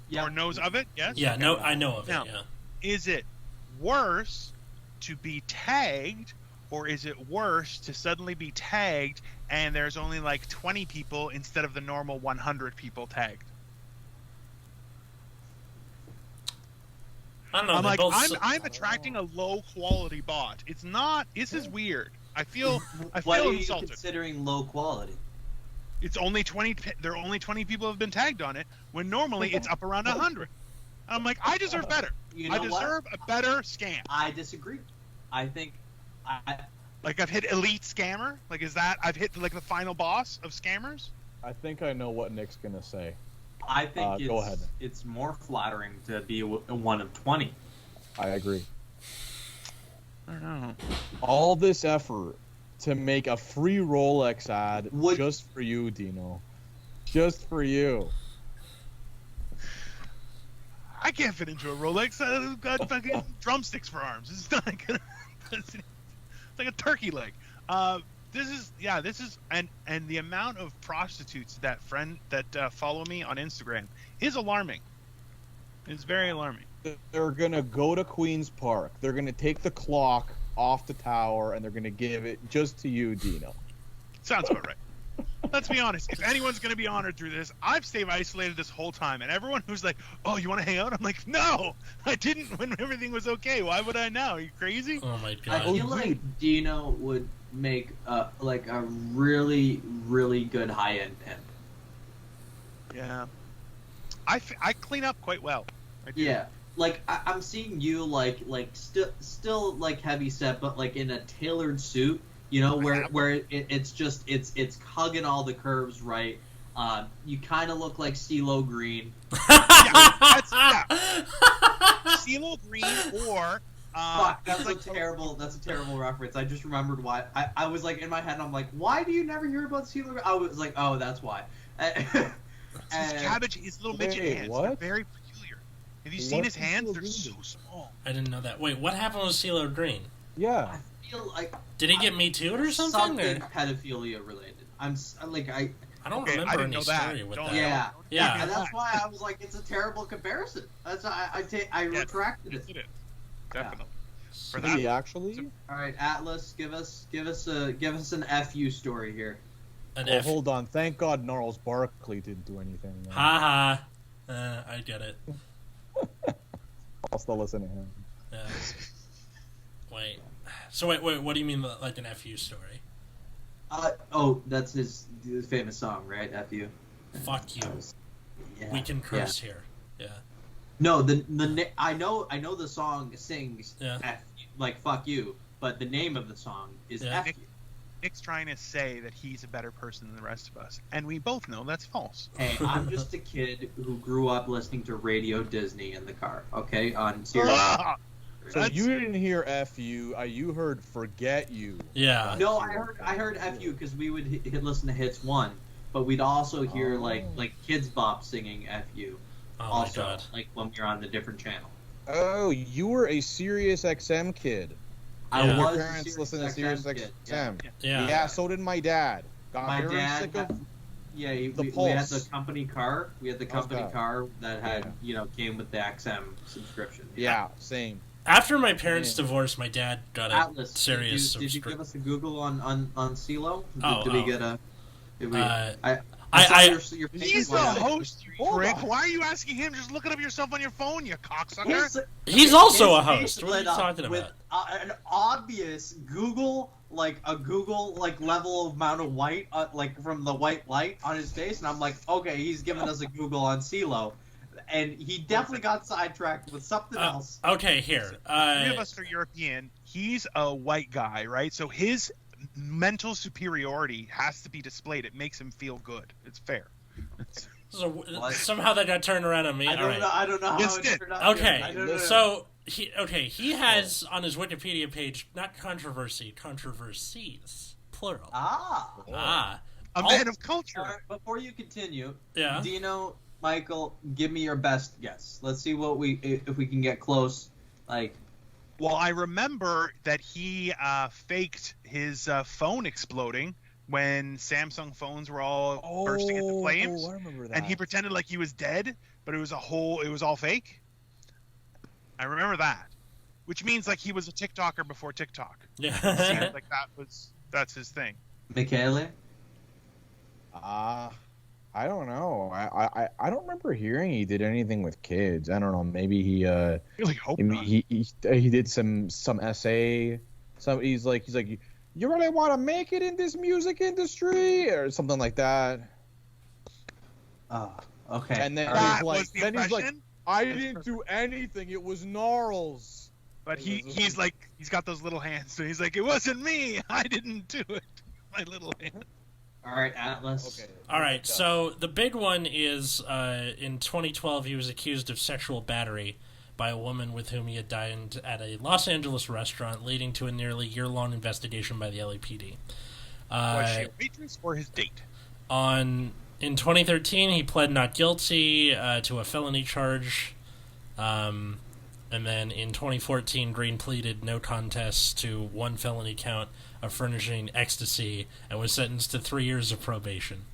Yeah. Or knows of it? Yes? Yeah, Okay. no, I know of Now, it, yeah. Is it worse to be tagged, or is it worse to suddenly be tagged and there's only like 20 people instead of the normal 100 people tagged? I don't know. I'm like, both... I'm attracting a low quality bot. It's not. This is weird. I feel What are you insulted. considering low quality? It's only 20. There are only 20 people have been tagged on it, when normally it's up around 100. I'm like, I deserve better. You know I deserve a better scam. I disagree. I think like I've hit elite scammer. Like is that I've hit like the final boss of scammers? I think I know what Nick's gonna say. I think go ahead. It's more flattering to be a one of 20. I agree. I don't know. All this effort to make a free Rolex ad just for you, Dino. Just for you. I can't fit into a Rolex. I've got fucking drumsticks for arms. It's not gonna. It's like a turkey leg. This is and the amount of prostitutes that follow me on Instagram is alarming. It's very alarming. They're gonna go to Queen's Park. They're gonna take the clock off the tower and they're gonna give it just to you, Dino. Sounds about right. Let's be honest. If anyone's gonna be honored through this, I've stayed isolated this whole time, and everyone who's like, "Oh, you want to hang out?" I'm like, "No, I didn't when everything was okay. Why would I now? Are you crazy?" Oh my god. I feel like Dino would make like a really, really good high-end pimp. Yeah, I clean up quite well. I do. Yeah, like I'm seeing you like still like heavy set, but like in a tailored suit. You know, where it's just it's hugging all the curves right. You kind of look like CeeLo Green. Yeah. CeeLo Green or fuck, that's a terrible reference. I just remembered why. I was like in my head. I'm like, why do you never hear about CeeLo Green? I was like, oh, that's why. His cabbage, his little midget hands, what? They're very peculiar. Have you seen his hands? They're so small. I didn't know that. Wait, what happened with CeeLo Green? Yeah. I feel like did he get Me Too'd or something? Something pedophilia related. I don't Okay, remember I didn't any know that. story with Don't- that. Yeah. And that's why I was like, it's a terrible comparison. That's I retracted it. It is. Definitely. For Maybe that. actually. All right, Atlas, give us an FU story here. Hold on. Thank God Gnarls Barkley didn't do anything. Ha ha. I get it. I'll still listen to him. Yeah. Wait. So wait. What do you mean, like an FU story? That's his famous song, right? FU. Fuck you. We can curse here. Yeah. No, I know the song sings like fuck you, but the name of the song is FU. Nick's trying to say that he's a better person than the rest of us, and we both know that's false. Hey, I'm just a kid who grew up listening to Radio Disney in the car. Okay, on Sirius. So you didn't hear "fu," you heard "forget you." Yeah. No, I heard "fu" because we would listen to Hits 1, but we'd also hear like Kids Bop singing "fu." Oh also, my God. like when we were on the different channel. Oh, you were a Sirius XM kid. I Yeah. was Your parents listened to Sirius XM. Yeah. Yeah, so did my dad. My dad. Sick of... We had Pulse. the company car. We had the company car that had came with the XM subscription. Yeah, same. After my parents' divorce, my dad got a Atlas. Sirius Did you subscription. give us a Google on CeeLo? Did we get a? Did we? Your He's the host, you prick. Why are you asking him? Just look it up yourself on your phone, you cocksucker. He's also a host. What are you talking about? With an obvious Google level amount of white, from the white light on his face, and I'm like, okay, he's giving us a Google on CeeLo, and he definitely got sidetracked with something else. Okay, here. Three of us are European. He's a white guy, right? So his mental superiority has to be displayed. It makes him feel good. It's fair. So, somehow that got turned around on me. I don't know how it turned out. Okay, so he has on his Wikipedia page not controversies, plural. A man of culture. Right, before you continue, yeah. Dino, Michael, give me your best guess. Let's see if we can get close. Well, I remember that he faked his phone exploding when Samsung phones were all bursting into flames. I remember that. And he pretended like he was dead, but it was all fake. I remember that. Which means like he was a TikToker before TikTok. Yeah. Seems like that's his thing. Michele? I don't know. I don't remember hearing he did anything with kids. I don't know. Maybe he really hope not. He did some essay. He's like you really want to make it in this music industry or something like that. Oh, okay. And then he's like, I didn't do anything. It was Gnarls. But he's got those little hands. So he's like, it wasn't me. I didn't do it. My little hand. All right, Atlas. Okay. All right, so the big one is in 2012 he was accused of sexual battery by a woman with whom he had dined at a Los Angeles restaurant, leading to a nearly year-long investigation by the LAPD. Was she a waitress or his date? In 2013, he pled not guilty to a felony charge, and then in 2014, Green pleaded no contest to one felony count of furnishing ecstasy and was sentenced to 3 years of probation.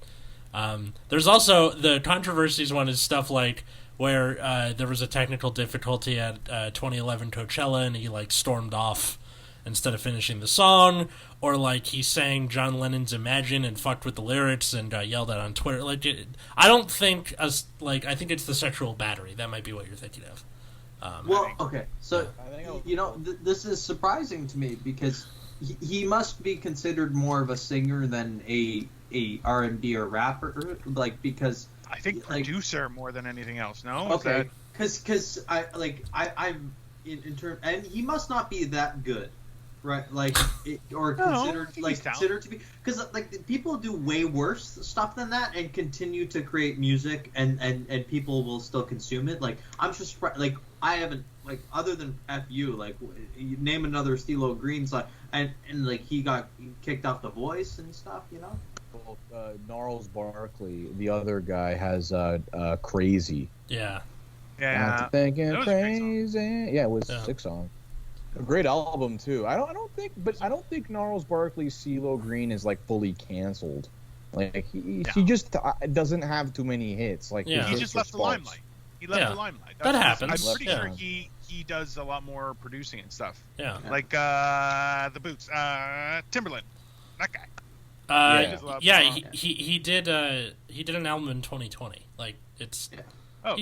There's also the controversies one is stuff like where there was a technical difficulty at 2011 Coachella and he stormed off instead of finishing the song, or he sang John Lennon's Imagine and fucked with the lyrics and got yelled at on Twitter. I don't think I think it's the sexual battery. That might be what you're thinking of. Okay, so this is surprising to me because he must be considered more of a singer than a R&B or rapper, because I think producer more than anything else. No, okay, because I'm in term, and he must not be that good, right? Considered to be, because people do way worse stuff than that and continue to create music and people will still consume it. I'm just I haven't other than FU you name another CeeLo Green song and he got kicked off The Voice and stuff, Well, Gnarls Barkley, the other guy, has Crazy. Yeah. Yeah. Thinking crazy. Yeah, it was a sick song. A great album too. I don't think Gnarls Barkley's CeeLo Green is fully canceled. He just doesn't have too many hits. He just left the limelight. He left the limelight. That happens. I'm pretty sure he does a lot more producing and stuff. Yeah. The Boots, Timberland, that guy. He did an album in 2020. It's. Yeah. Okay.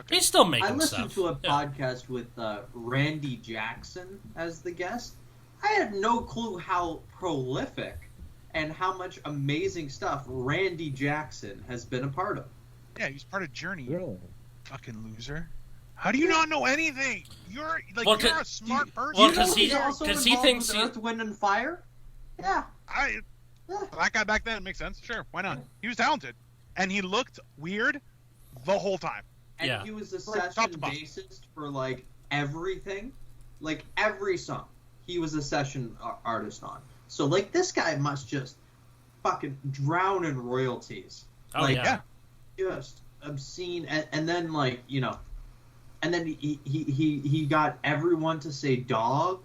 He's still making stuff. I listened to a podcast with Randy Jackson as the guest, I had no clue how prolific and how much amazing stuff Randy Jackson has been a part of. Yeah, he's part of Journey. Really? Fucking loser. How do you not know anything? You're like you're a smart person. Well, because he thinks with Earth, Wind, and Fire. Yeah. That guy back then makes sense. Sure, why not? He was talented, and he looked weird the whole time. And he was the session bassist for like everything, like every song. He was a session artist on. So like this guy must just fucking drown in royalties. Oh like, yeah. Just obscene, and then like and then he got everyone to say dog.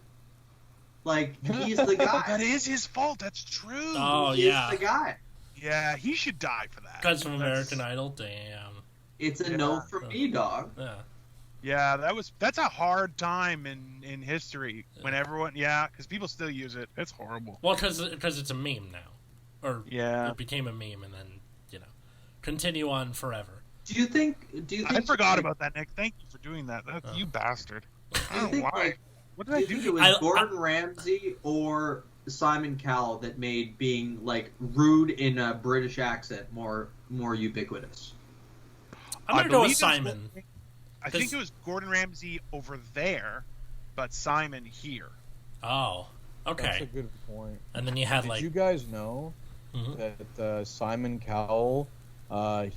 Like he's the guy. That is his fault. That's true. Oh He's the guy. Yeah, he should die for that. Because of American Idol. Damn. It's a no from me, dog. Yeah. Yeah, that's a hard time in history when everyone because people still use it. It's horrible. Well, because it's a meme now, or it became a meme and then continue on forever. Do you think? I forgot about that, Nick. Thank you for doing that. That's you bastard. I don't know why. What did I do? It was Gordon Ramsay or Simon Cowell that made being like rude in a British accent more ubiquitous. I'm gonna go with Simon. I think it was Gordon Ramsay over there, but Simon here. Oh, okay. That's a good point. And then you had Did you guys know that Simon Cowell,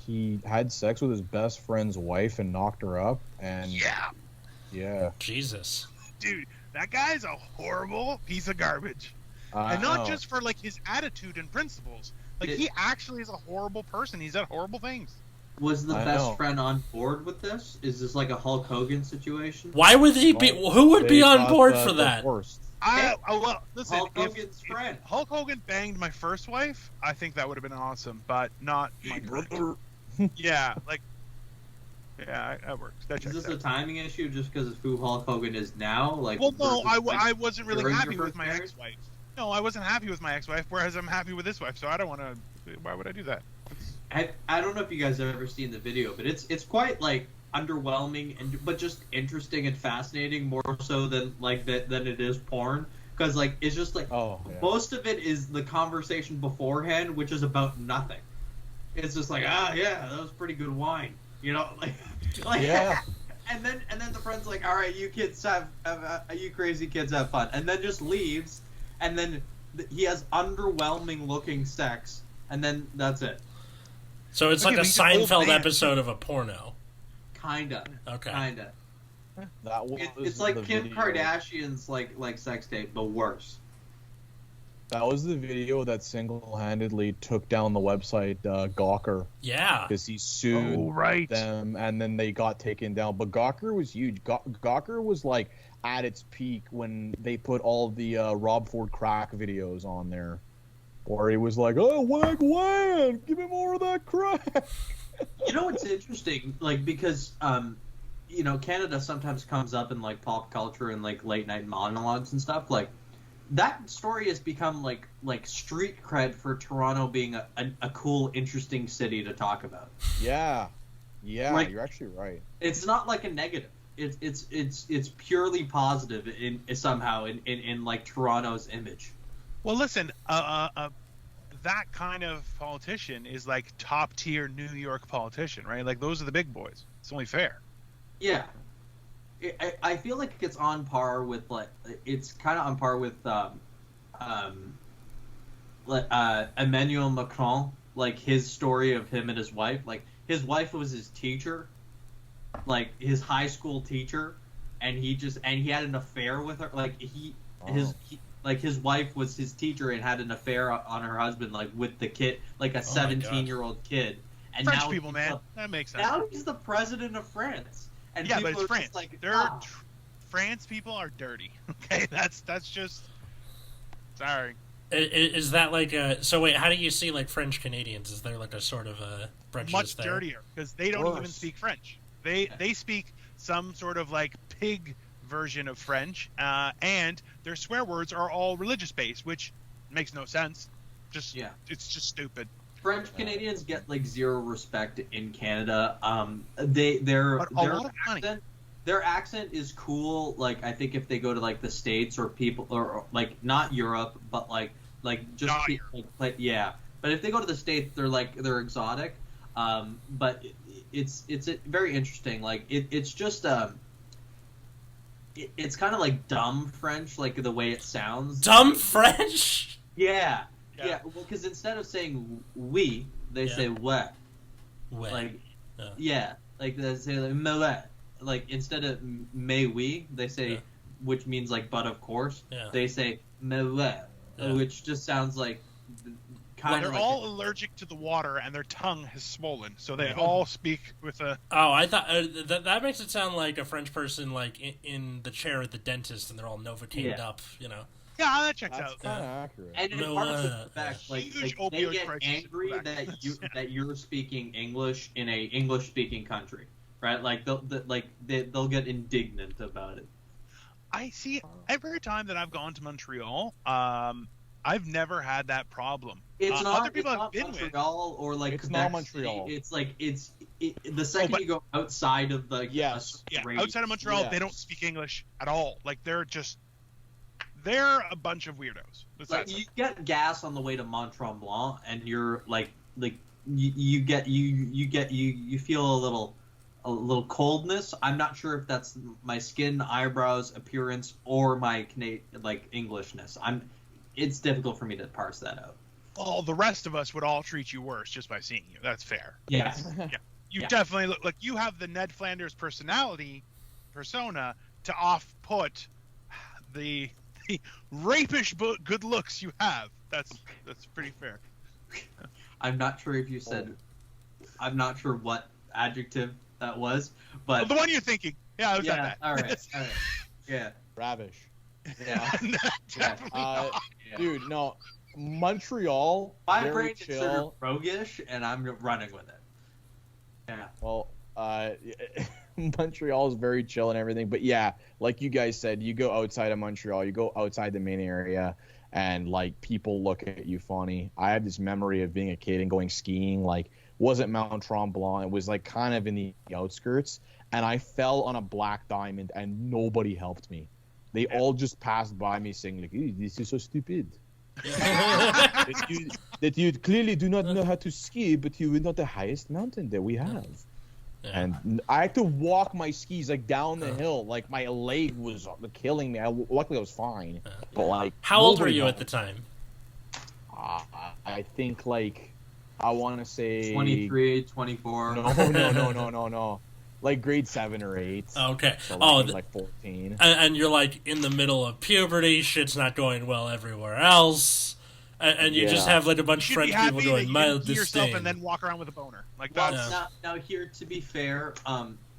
he had sex with his best friend's wife and knocked her up? And yeah. Jesus. Dude, that guy's a horrible piece of garbage. And not just for like his attitude and principles. Like he actually is a horrible person. He's done horrible things. Was the best friend on board with this? Is this like a Hulk Hogan situation? Why would he be? Who would be on board for that? Well, listen, Hulk Hogan's friend. If Hulk Hogan banged my first wife, I think that would have been awesome, but not my brother. Yeah, that works. That is this a timing issue just because of who Hulk Hogan is now? Like, well, no, I wasn't really happy with my ex-wife. No, I wasn't happy with my ex-wife, whereas I'm happy with this wife, so I don't want to. Why would I do that? I don't know if you guys have ever seen the video, but it's quite like underwhelming but just interesting and fascinating, more so than it is porn, because like it's just like most of it is the conversation beforehand, which is about nothing. It's just like that was pretty good wine, like yeah. and then the friend's like, all right, you kids you crazy kids have fun, and then just leaves, and then he has underwhelming looking sex, and then that's it. So it's like a Seinfeld episode of a porno. Kinda. Okay. Kinda. It's like Kim video. Kardashian's like sex tape, but worse. That was the video that single-handedly took down the website Gawker. Yeah. Because he sued them, and then they got taken down. But Gawker was huge. Gawker was like at its peak when they put all the Rob Ford crack videos on there. Or he was like, oh, wag, give me more of that crack. You know what's interesting? Like, because, Canada sometimes comes up in, like, pop culture and, like, late-night monologues and stuff. Like, that story has become, like street cred for Toronto being a cool, interesting city to talk about. Yeah, like, you're actually right. It's not, like, a negative. It's purely positive somehow in, like, Toronto's image. Well, listen, that kind of politician is like top tier New York politician, right? Like those are the big boys. It's only fair. Yeah, I feel like it's on par with it's kind of on par with Emmanuel Macron, like his story of him and his wife. Like his wife was his teacher, like his high school teacher, and he had an affair with her. Like his wife was his teacher and had an affair on her husband, like with the kid, like a 17-year-old kid. And French people, man, that makes sense. Now he's the president of France. And yeah, but it's France. Like, France people are dirty. Okay, that's just. Sorry. Is that like a? So wait, how do you see like French Canadians? Is there like a sort of a prejudice much there? Dirtier because they don't even speak French. They speak some sort of like pig version of French, and their swear words are all religious based, which makes no sense. It's just stupid. French Canadians get like zero respect in Canada. Their accent their accent is cool. Like I think if they go to like the States or people or like not Europe, but like just like yeah. But if they go to the States, they're exotic. But it's very interesting. Like it's just it's kind of like dumb French, like the way it sounds. Dumb French. Yeah. Well, because instead of saying oui, they say ouais. Like like they say like mais. Like instead of mais oui, they say which means like but of course. Yeah. They say mais ouais, which just sounds like. They're all allergic to the water, and their tongue has swollen, so they all speak with a. Oh, I thought that makes it sound like a French person, like in the chair at the dentist, and they're all Novocained up, you know. Yeah, that checks out. Kind of accurate. And in parts of the fact, like they get angry that you're speaking English in a English-speaking country, right? Like they'll get indignant about it. I see. Every time that I've gone to Montreal, I've never had that problem. It's not other people it's I've been Montreal with. or like it's Quebec not Montreal. City. It's like the second you go outside of the outside of Montreal, they don't speak English at all. Like they're a bunch of weirdos. Like you get gas on the way to Mont Tremblant, and you're like you feel a little coldness. I'm not sure if that's my skin, eyebrows, appearance, or my Englishness. It's difficult for me to parse that out. Well, the rest of us would all treat you worse just by seeing you. That's fair. Yeah. You definitely look like you have the Ned Flanders persona to off-put the rapish good looks you have. That's pretty fair. I'm not sure if you said. I'm not sure what adjective that was, but the one you're thinking. Yeah, I was at that. All right. Yeah. Ravish. Yeah. Dude, no. Montreal. My brain is sort of roguish, and I'm running with it. Yeah. Well, Montreal is very chill and everything, but yeah, like you guys said, you go outside of Montreal, you go outside the main area, and like people look at you funny. I have this memory of being a kid and going skiing. Like, wasn't Mount Tremblant? It was like kind of in the outskirts, and I fell on a black diamond, and nobody helped me. They all just passed by me saying like, "This is so stupid." that you clearly do not know how to ski, but you are not the highest mountain that we have. Yeah. And I had to walk my skis like down the hill, like my leg was killing me. Luckily, I was fine. But like, how old were you at the time? I think like I want to say 23, 24. No. Like grade 7 or 8. Okay. So like 14. And you're like in the middle of puberty. Shit's not going well everywhere else. And you just have like a bunch of French people going mild disdain. And then walk around with a boner. Like that's now here. To be fair,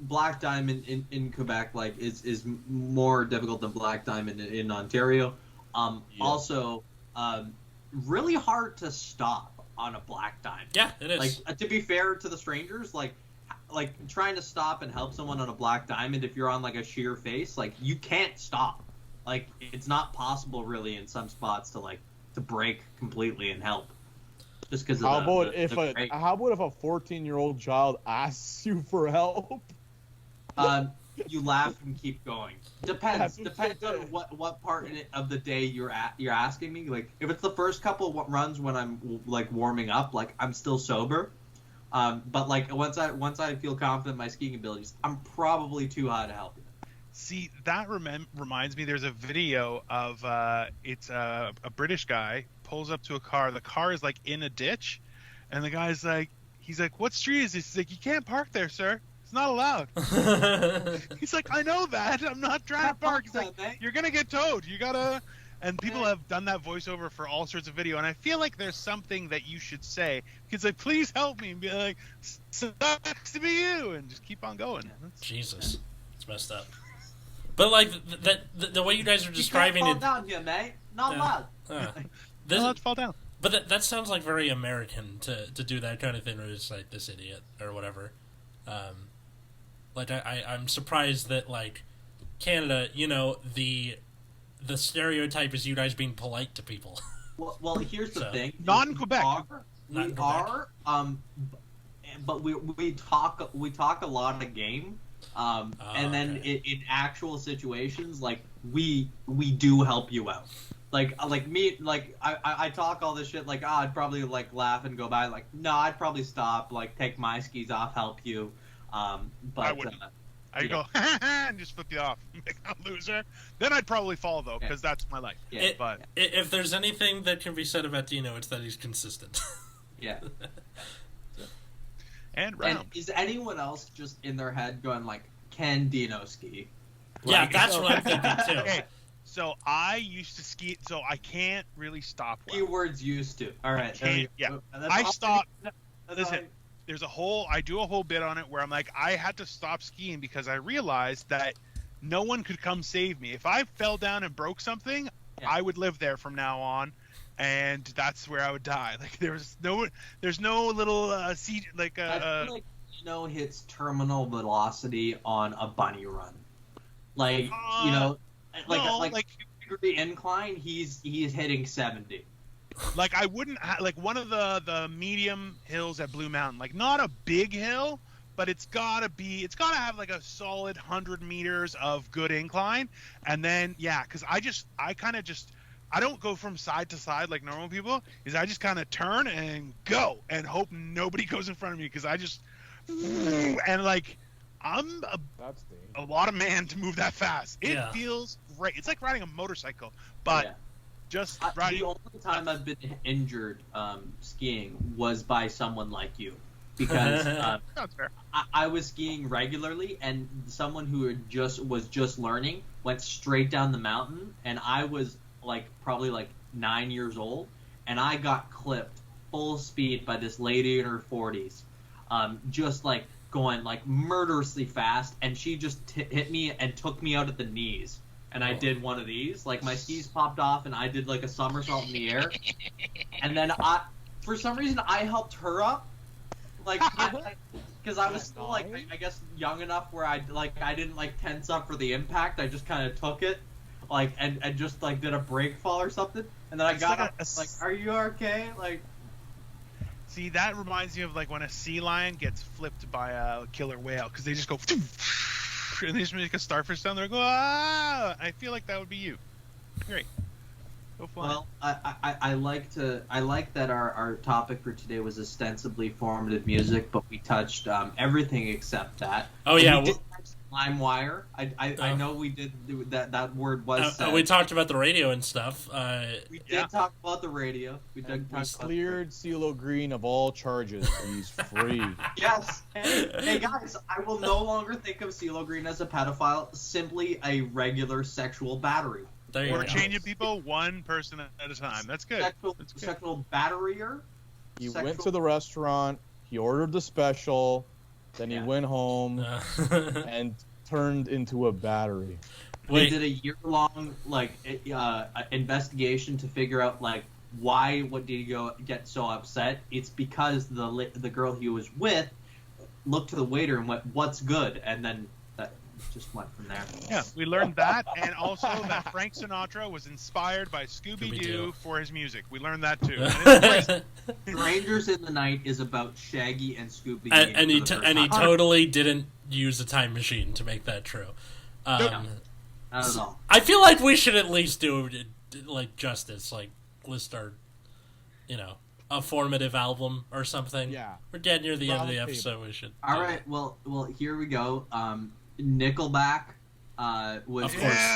Black Diamond in Quebec like is more difficult than Black Diamond in Ontario. Also, really hard to stop on a Black Diamond. Yeah, it is. Like to be fair to the strangers, like trying to stop and help someone on a Black Diamond if you're on like a sheer face, like you can't stop. Like it's not possible really in some spots to break completely and help. Just because how about if a 14-year-old child asks you for help? You laugh and keep going. Depends on what part of the day you're asking me. Like if it's the first couple of runs when I'm like warming up, like I'm still sober. But like once I feel confident in my skiing abilities, I'm probably too high to help you. See, that reminds me. There's a video of it's a British guy pulls up to a car. The car is like in a ditch, and the guy's like, he's like, "What street is this?" He's like, "You can't park there, sir. It's not allowed." He's like, "I know that. I'm not trying to park." He's like, "You're gonna get towed. You gotta." And people have done that voiceover for all sorts of video, and I feel like there's something that you should say. Because like, please help me, and be like, "Sucks to be you," and just keep on going. Jesus, it's messed up. But like the way you guys are describing you can't fall down here, mate. Not allowed. Let's fall down. But that sounds like very American to do that kind of thing, where it's like this idiot or whatever. Like I'm surprised that like Canada, you know, the stereotype is you guys being polite to people. Well, here's the thing. Non-Quebec. We are, but we talk a lot of game, And then in actual situations, like we do help you out. Like me, like I talk all this shit, like I'd probably like laugh and go by, like no, I'd probably stop, like take my skis off, help you. But I wouldn't. I'd go and just flip you off, make a loser. Then I'd probably fall though, because that's my life. Yeah. But if there's anything that can be said about Dino, it's that he's consistent. Yeah. And round. And is anyone else just in their head going like, can Dino ski? Yeah, that's what I'm thinking too. Okay, so I used to ski, so I can't really stop well. Keywords used to. All right. I stopped. Listen, I do a whole bit on it where I'm like, I had to stop skiing because I realized that no one could come save me. If I fell down and broke something, I would live there from now on, and that's where I would die. Like there's no little I feel like Dino hits terminal velocity on a bunny run. Like like degree incline, he's hitting 70. Like I wouldn't like one of the medium hills at Blue Mountain, like not a big hill, but it's gotta have like a solid 100 meters of good incline, and then because I don't go from side to side like normal people. I just kind of turn and go and hope nobody goes in front of me because I just and like I'm a lot of man to move that fast. It feels great. It's like riding a motorcycle, but just riding. The only time I've been injured skiing was by someone like you, because that's fair. I was skiing regularly, and someone who was just learning went straight down the mountain, and I was like probably like 9 years old, and I got clipped full speed by this lady in her 40s, just like going like murderously fast, and she just hit me and took me out at the knees, and I did one of these, like my skis popped off and I did like a somersault in the air, and then for some reason I helped her up, like because I was still like I guess young enough where I didn't like tense up for the impact. I just kind of took it like and just like did a brake fall or something, and then I got up like, are you okay? Like, see, that reminds me of like when a sea lion gets flipped by a killer whale, because they just go and they just make a starfish down there and go, ah! I feel like that would be you. Great. Go fly. Well, I like that our topic for today was ostensibly formative music, but we touched everything except that. Oh yeah. LimeWire. I know we did that word was said. We talked about the radio and stuff. We did talk about the radio. We cleared CeeLo Green of all charges. He's free. Yes. Hey guys, I will no longer think of CeeLo Green as a pedophile, simply a regular sexual battery. We're changing people one person at a time. That's good. Sexual batterier. He went to the restaurant. He ordered the special. Then he went home and turned into a battery. They did a year-long investigation to figure out what did he get so upset. It's because the girl he was with looked to the waiter and went, "What's good?" And then that just went from there. Yeah, we learned that, and also that Frank Sinatra was inspired by Scooby-Doo for his music. We learned that too. Strangers in the Night is about Shaggy and Scooby-Doo. And he totally didn't use a time machine to make that true. No, not at all. I feel like we should at least do justice, list our, a formative album or something. Yeah. We're getting near the end of the episode. We should. All right. Well, here we go. Nickelback was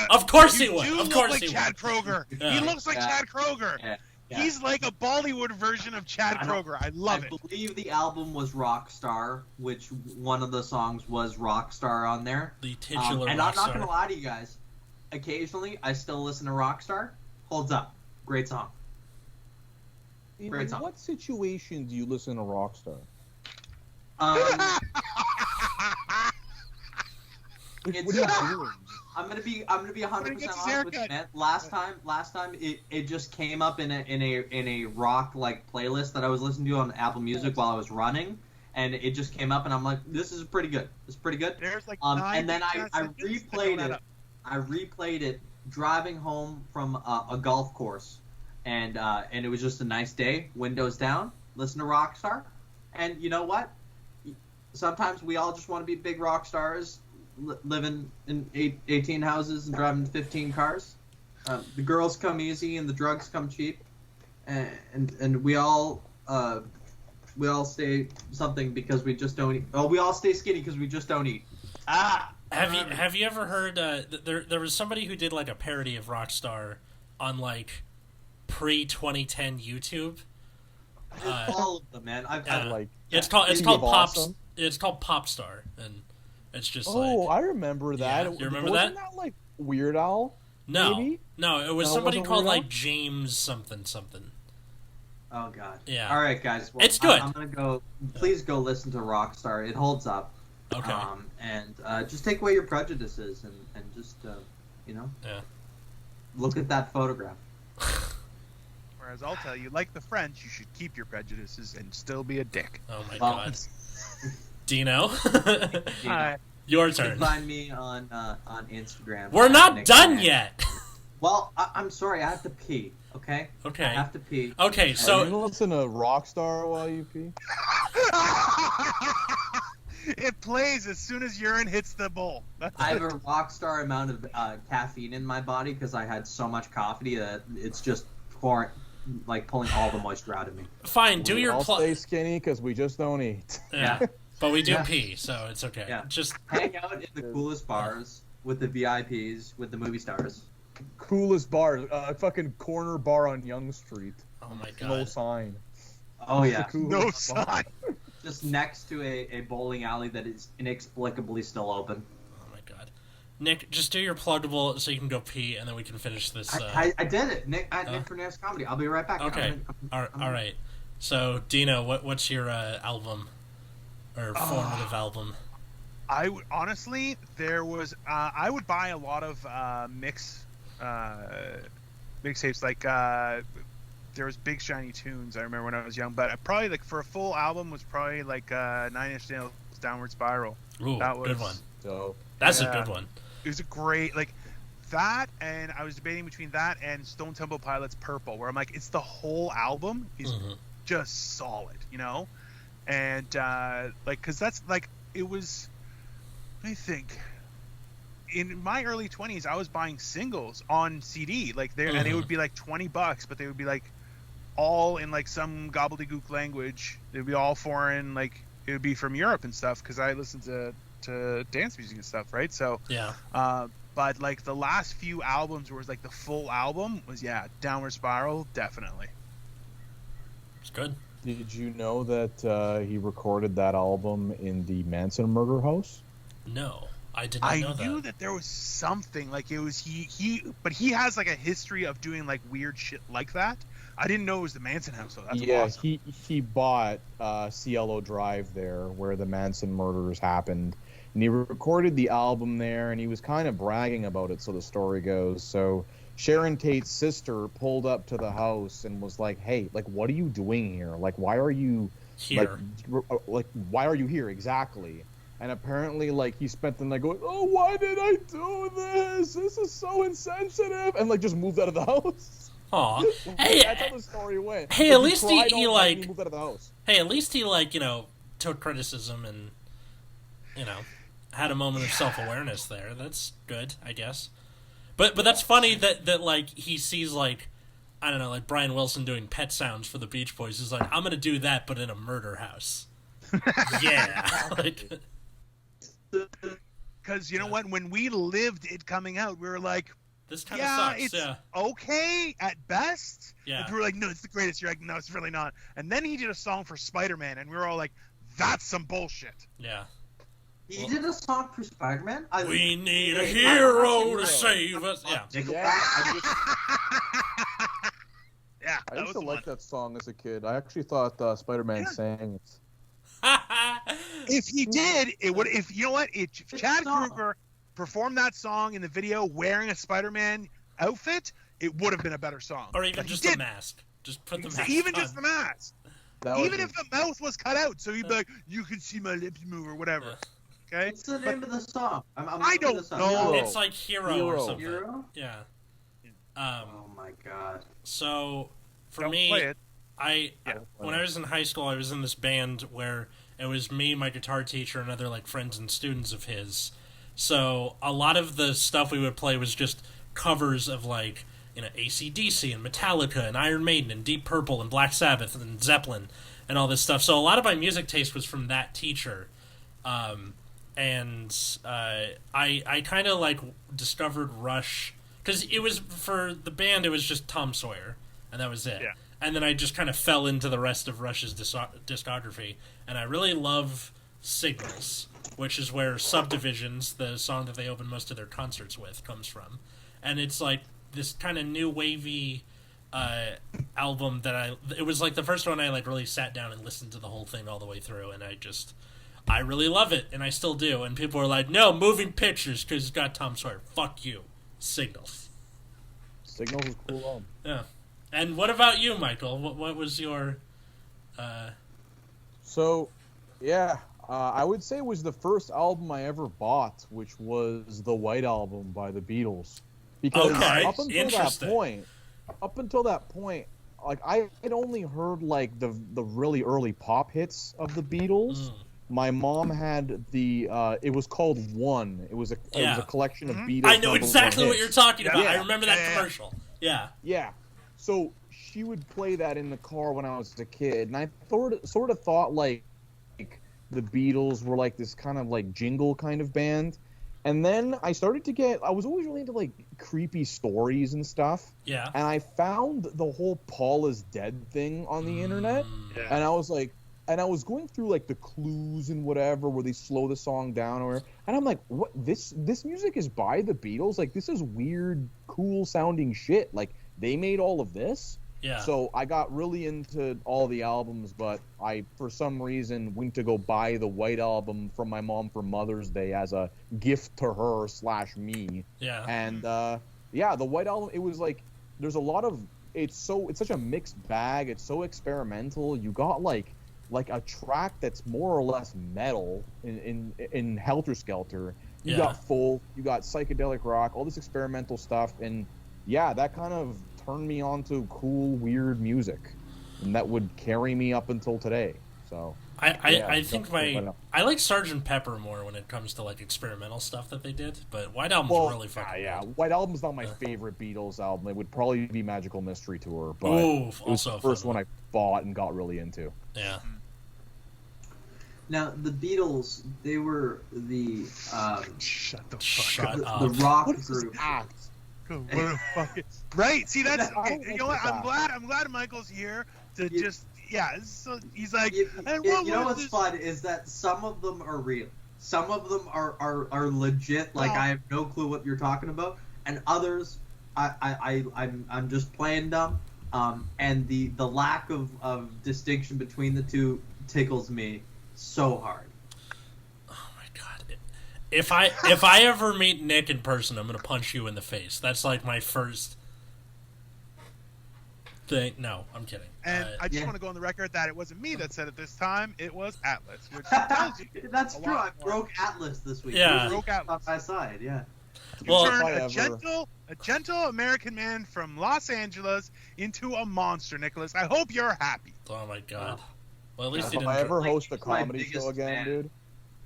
of course he would. Of course he would. Chad Kroeger. He looks like Chad Kroeger. Yeah. He's like a Bollywood version of Chad Kroeger. I love it. I believe the album was Rockstar, which one of the songs was Rockstar on there. The titular and Rockstar. I'm not going to lie to you guys. Occasionally, I still listen to Rockstar. Holds up. Great song. In what situation do you listen to Rockstar? What are you doing? I'm gonna be 100% honest with you, man. Last time it just came up in a rock playlist that I was listening to on Apple Music while I was running, and it just came up, and I'm like, this is pretty good. It's pretty good. There's and then I replayed it. I replayed it driving home from a golf course, and it was just a nice day, windows down, listen to Rockstar, and you know what? Sometimes we all just want to be big rock stars. living in 18 houses and driving 15 cars. The girls come easy and the drugs come cheap, and we all stay something because we just don't eat. Oh, we all stay skinny because we just don't eat. Have you ever heard? There was somebody who did like a parody of Rockstar on like pre-2010 YouTube. All of them, man. It's called awesome. It's called Popstar, and it's just I remember that. Yeah, you remember Wasn't that like Weird Al? No, maybe? no, it was No, it somebody wasn't called Weird Al? like James something. Oh God. Yeah. All right, guys. Well, It's good. I'm gonna go. Please go listen to Rockstar. It holds up. Okay. And just take away your prejudices and just look at that photograph. Whereas I'll tell you, like the French, you should keep your prejudices and still be a dick. Oh my God. Dino, your You can turn. find me on Instagram. We're not Nick done Grant. yet. Well, I'm sorry. I have to pee. Okay. Okay. I have to pee. Okay, Are so you gonna listen to Rockstar while you pee? It plays as soon as urine hits the bowl. I have a rock star amount of caffeine in my body because I had so much coffee that it's just pulling all the moisture out of me. fine, do We your all plug. stay skinny because we just don't eat. Yeah, but we do Yeah. pee, so it's okay. Yeah. Just Hang out in the coolest bars with the VIPs, with the movie stars. Coolest bar, fucking corner bar on Yonge Street. oh my No God. sign. Oh yeah, The coolest No bar. sign. just next to a bowling alley that is inexplicably still open. Oh my God. Nick, just do your pluggable so you can go pee, and then we can finish this. I did it, Nick. Nick for Next Comedy. I'll be right back. Okay. All right. So, Dino, what's your album or formative album? I would honestly, there was I would buy a lot of mixtapes like there was Big Shiny Tunes. I remember when I was young, but probably like for a full album was probably like 9 Inch Nails Downward Spiral. Ooh, That was good one. So That's yeah. a good one. It was a great that, and I was debating between that and Stone Temple Pilots Purple, where I'm like, it's the whole album is just solid, and because that's it was. I think in my early 20s, I was buying singles on CD, and it would be like $20, but they would be like all in like some gobbledygook language. It would be all foreign, like it would be from Europe and stuff, because I listened to dance music and stuff, right? So Yeah. but like the last few albums was like the full album was Downward Spiral, definitely. It's good. did you know that he recorded that album in the Manson murder house? No, I did not know that. I knew that there was something like it was but he has like a history of doing like weird shit like that. I didn't know it was the Manson house though. That's awesome. he bought Cielo Drive there where the Manson murders happened, and he recorded the album there, and he was kind of bragging about it, so the story goes. So Sharon Tate's sister pulled up to the house and was like, "Hey, like, what are you doing here? Like, why are you Here. Like, why are you here exactly?" And apparently, like, he spent the night going, "Oh, why did I do this? This is so insensitive," and like just moved out of the house. Aw. Hey, That's how the story went. hey, Like, at least he cried all night and like. moved out of the house. Hey, at least he took criticism and had a moment of self-awareness there. That's good, I guess. But that's funny that like he sees like I don't know, like Brian Wilson doing Pet Sounds for the Beach Boys. He's like, I'm gonna do that, but in a murder house. Yeah. Like, Because you know what? When we lived it coming out, we were like, this kind of yeah, sucks. it's Yeah. okay at best. Yeah. And we were like, no, it's the greatest. You're like, no, it's really not. And then he did a song for Spider-Man, and we were all like, that's some bullshit. Yeah. He did a song for Spider-Man. We need a hero to save us. Yeah. Nickelback. Yeah, I that used was to the like one. that song as a kid. I actually thought Spider-Man Yeah. sang it. If he did, it would. If you know what, if Chad song. Kruger performed that song in the video wearing a Spider-Man outfit, it would have been a better song. Or even But he just a didn't. mask. Just put the mask Even on. just the mask. That was Even if the mouth was cut out, so he'd be like, "You can see my lips move" or whatever. Okay. What's the name of the song? I'm I looking don't this up. know. It's like Hero or Hero. something. Hero? Yeah. Oh my god. So for Don't me, play it. When I was in high school, I was in this band where it was me, my guitar teacher, and other like friends and students of his. So a lot of the stuff we would play was just covers of like, you know, AC/DC and Metallica and Iron Maiden and Deep Purple and Black Sabbath and Zeppelin and all this stuff. So a lot of my music taste was from that teacher. I kind of like discovered Rush because it was, for the band, it was just Tom Sawyer and that was it. Yeah. And then I just kind of fell into the rest of Rush's discography, and I really love Signals, which is where Subdivisions, the song that they open most of their concerts with, comes from. And it's like this kind of new wavy album that it was like the first one I like really sat down and listened to the whole thing all the way through, and I really love it, and I still do. And people are like, no, Moving Pictures because it's got Tom Sawyer. Fuck you. Signals. Signals is cool album. Yeah. And what about you, Michael? What was your... So, yeah, I would say it was the first album I ever bought, which was the White Album by the Beatles. Because up until that point, like I had only heard like the really early pop hits of the Beatles. My mom had it was called One. It was a collection of Beatles. I know exactly what hits. you're talking about. Yeah. I remember that commercial. Yeah. Yeah. So she would play that in the car when I was a kid, and I sort of thought like the Beatles were like this kind of like jingle kind of band. And then I was always really into like creepy stories and stuff. Yeah. And I found the whole Paul is dead thing on the internet. Yeah. And I was like, and I was going through like the clues and whatever where they slow the song down and I'm like, what, this music is by the Beatles? Like, this is weird, cool sounding shit. Like, they made all of this? Yeah. So I got really into all the albums, but I, for some reason, went to go buy the White Album from my mom for Mother's Day as a gift to her / me. Yeah. And, the White Album, it was like, there's a lot of, it's such a mixed bag. It's so experimental. You got like a track that's more or less metal in Helter Skelter. You got folk, you got psychedelic rock, all this experimental stuff, and yeah, that kind of turned me on to cool, weird music, and that would carry me up until today. So I think I like Sgt. Pepper more when it comes to like experimental stuff that they did, but White Album's really fucking good. White Album's not my favorite Beatles album. It would probably be Magical Mystery Tour, but it was the first one I bought and got really into. Yeah. Now the Beatles, they were the Shut up. the rock What is group. this act? Right. See, that's I you know what? I'm glad Michael's here to just So he's like, you know what's fun is that some of them are real. Some of them are legit. Like, I have no clue what you're talking about, and others, I'm just playing dumb. And the lack of distinction between the two tickles me so hard. Oh my god! If I ever meet Nick in person, I'm gonna punch you in the face. That's like my first thing. No, I'm kidding. And I just want to go on the record that it wasn't me that said it this time. It was Atlas, which tells you That's true. I broke Atlas this week. Yeah. You broke Atlas. Side by side. Yeah. You turned a gentle American man from Los Angeles into a monster, Nicholas. I hope you're happy. Oh my god. Well, at least If he didn't. I ever host a He's my comedy biggest show again, fan. dude,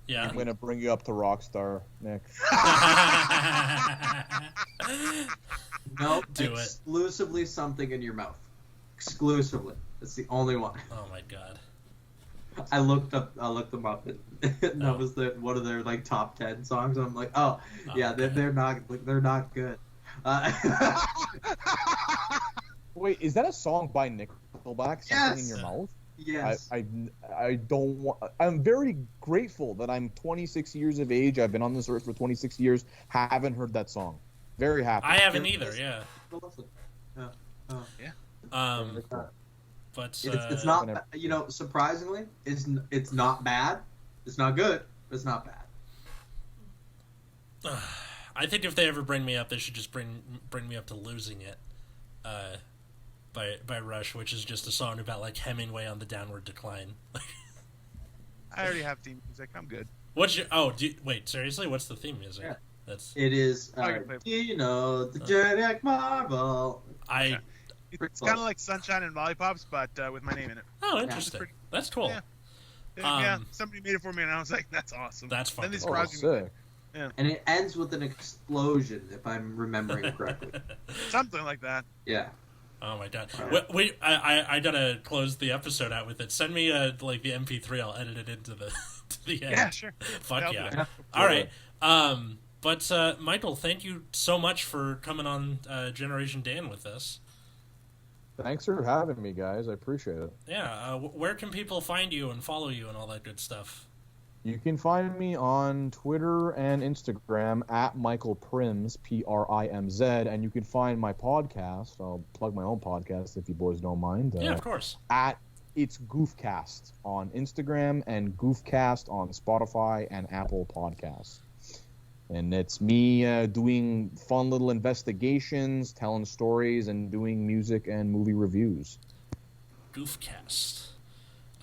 Yeah. I'm gonna bring you up to Rockstar, Nick. Nope. Do it. Exclusively something in your mouth. Exclusively. That's the only one. Oh my god. I looked them up, and that was one of their like top 10 songs. And I'm like, they're not good. Wait, is that a song by Nickelback? Something in your mouth? Yes. I don't want. I'm very grateful that I'm 26 years of age. I've been on this earth for 26 years. Haven't heard that song. Very happy. I haven't either. Yeah. But it's not. Surprisingly, it's not bad. It's not good. But it's not bad. I think if they ever bring me up, they should just bring me up to Losing It, by Rush, which is just a song about like Hemingway on the downward decline. I already have theme music. I'm good. What's your? Wait, seriously? What's the theme music? Yeah. It is. Dino, the Jack Marvel. It's kind of like Sunshine and Lollipops, but with my name in it. Oh, interesting. That's cool. Yeah. Somebody made it for me, and I was like, "That's awesome." That's fun. Then they Oh, surprised me. sick. Yeah. And it ends with an explosion, if I'm remembering correctly. Something like that. Yeah. Oh my god! Right. I gotta close the episode out with it. Send me like the MP3. I'll edit it into the to the end. Yeah, sure. Fuck yeah! Yeah. All right. But Michael, thank you so much for coming on Generation Dan with us. Thanks for having me, guys. I appreciate it. Yeah. Where can people find you and follow you and all that good stuff? You can find me on Twitter and Instagram at Michael Primz, Primz, and you can find my podcast. I'll plug my own podcast if you boys don't mind. Yeah, of course. At It's Goofcast on Instagram and Goofcast on Spotify and Apple Podcasts. And it's me doing fun little investigations, telling stories, and doing music and movie reviews. Goofcast.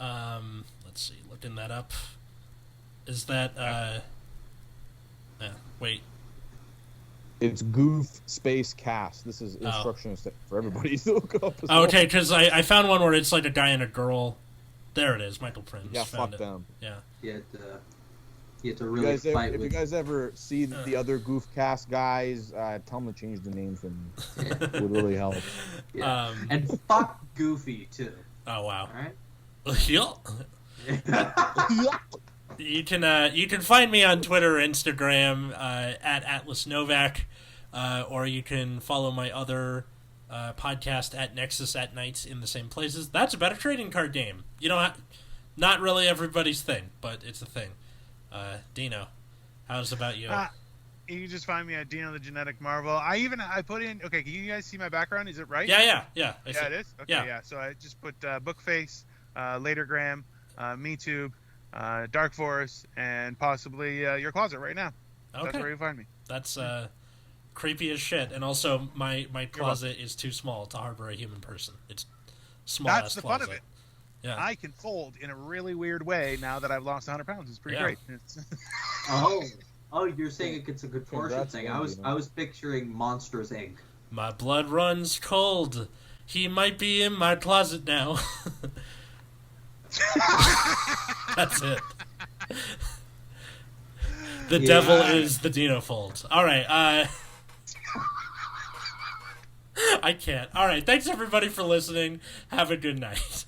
Let's see. Looking that up. Is that wait. It's Goof Space Cast. This is instructions for everybody to look up. Oh, okay, because I found one where it's like a guy and a girl. There it is, Michael Primz. Yeah, fuck them. Yeah. You have to really fight if with... you guys ever see the other Goofcast guys, tell them to change the name for me. It would really help. Yeah. And fuck Goofy, too. Oh, wow. All right? Yeah. You can find me on Twitter or Instagram at Atlas Novak, or you can follow my other podcast at Nexus at Nights in the same places. That's about a trading card game. You know, not really everybody's thing, but it's a thing. Dino, how's about you? You can just find me at Dino the Genetic Marvel. I put in. Okay, can you guys see my background? Is it right? Yeah. Yeah, it is. Okay, yeah. So I just put Bookface, Latergram, MeTube. Dark Forest, and possibly your closet right now. Okay. That's where you find me. That's creepy as shit. And also, my closet is too small to harbor a human person. It's small. That's the closet. fun of it. Yeah. I can fold in a really weird way now that I've lost 100 pounds. It's pretty great. Oh, you're saying it's a contortion thing. I was picturing Monsters Inc. My blood runs cold. He might be in my closet now. That's it. The devil is the Dino fold. All right. I can't. All right. Thanks everybody for listening. Have a good night.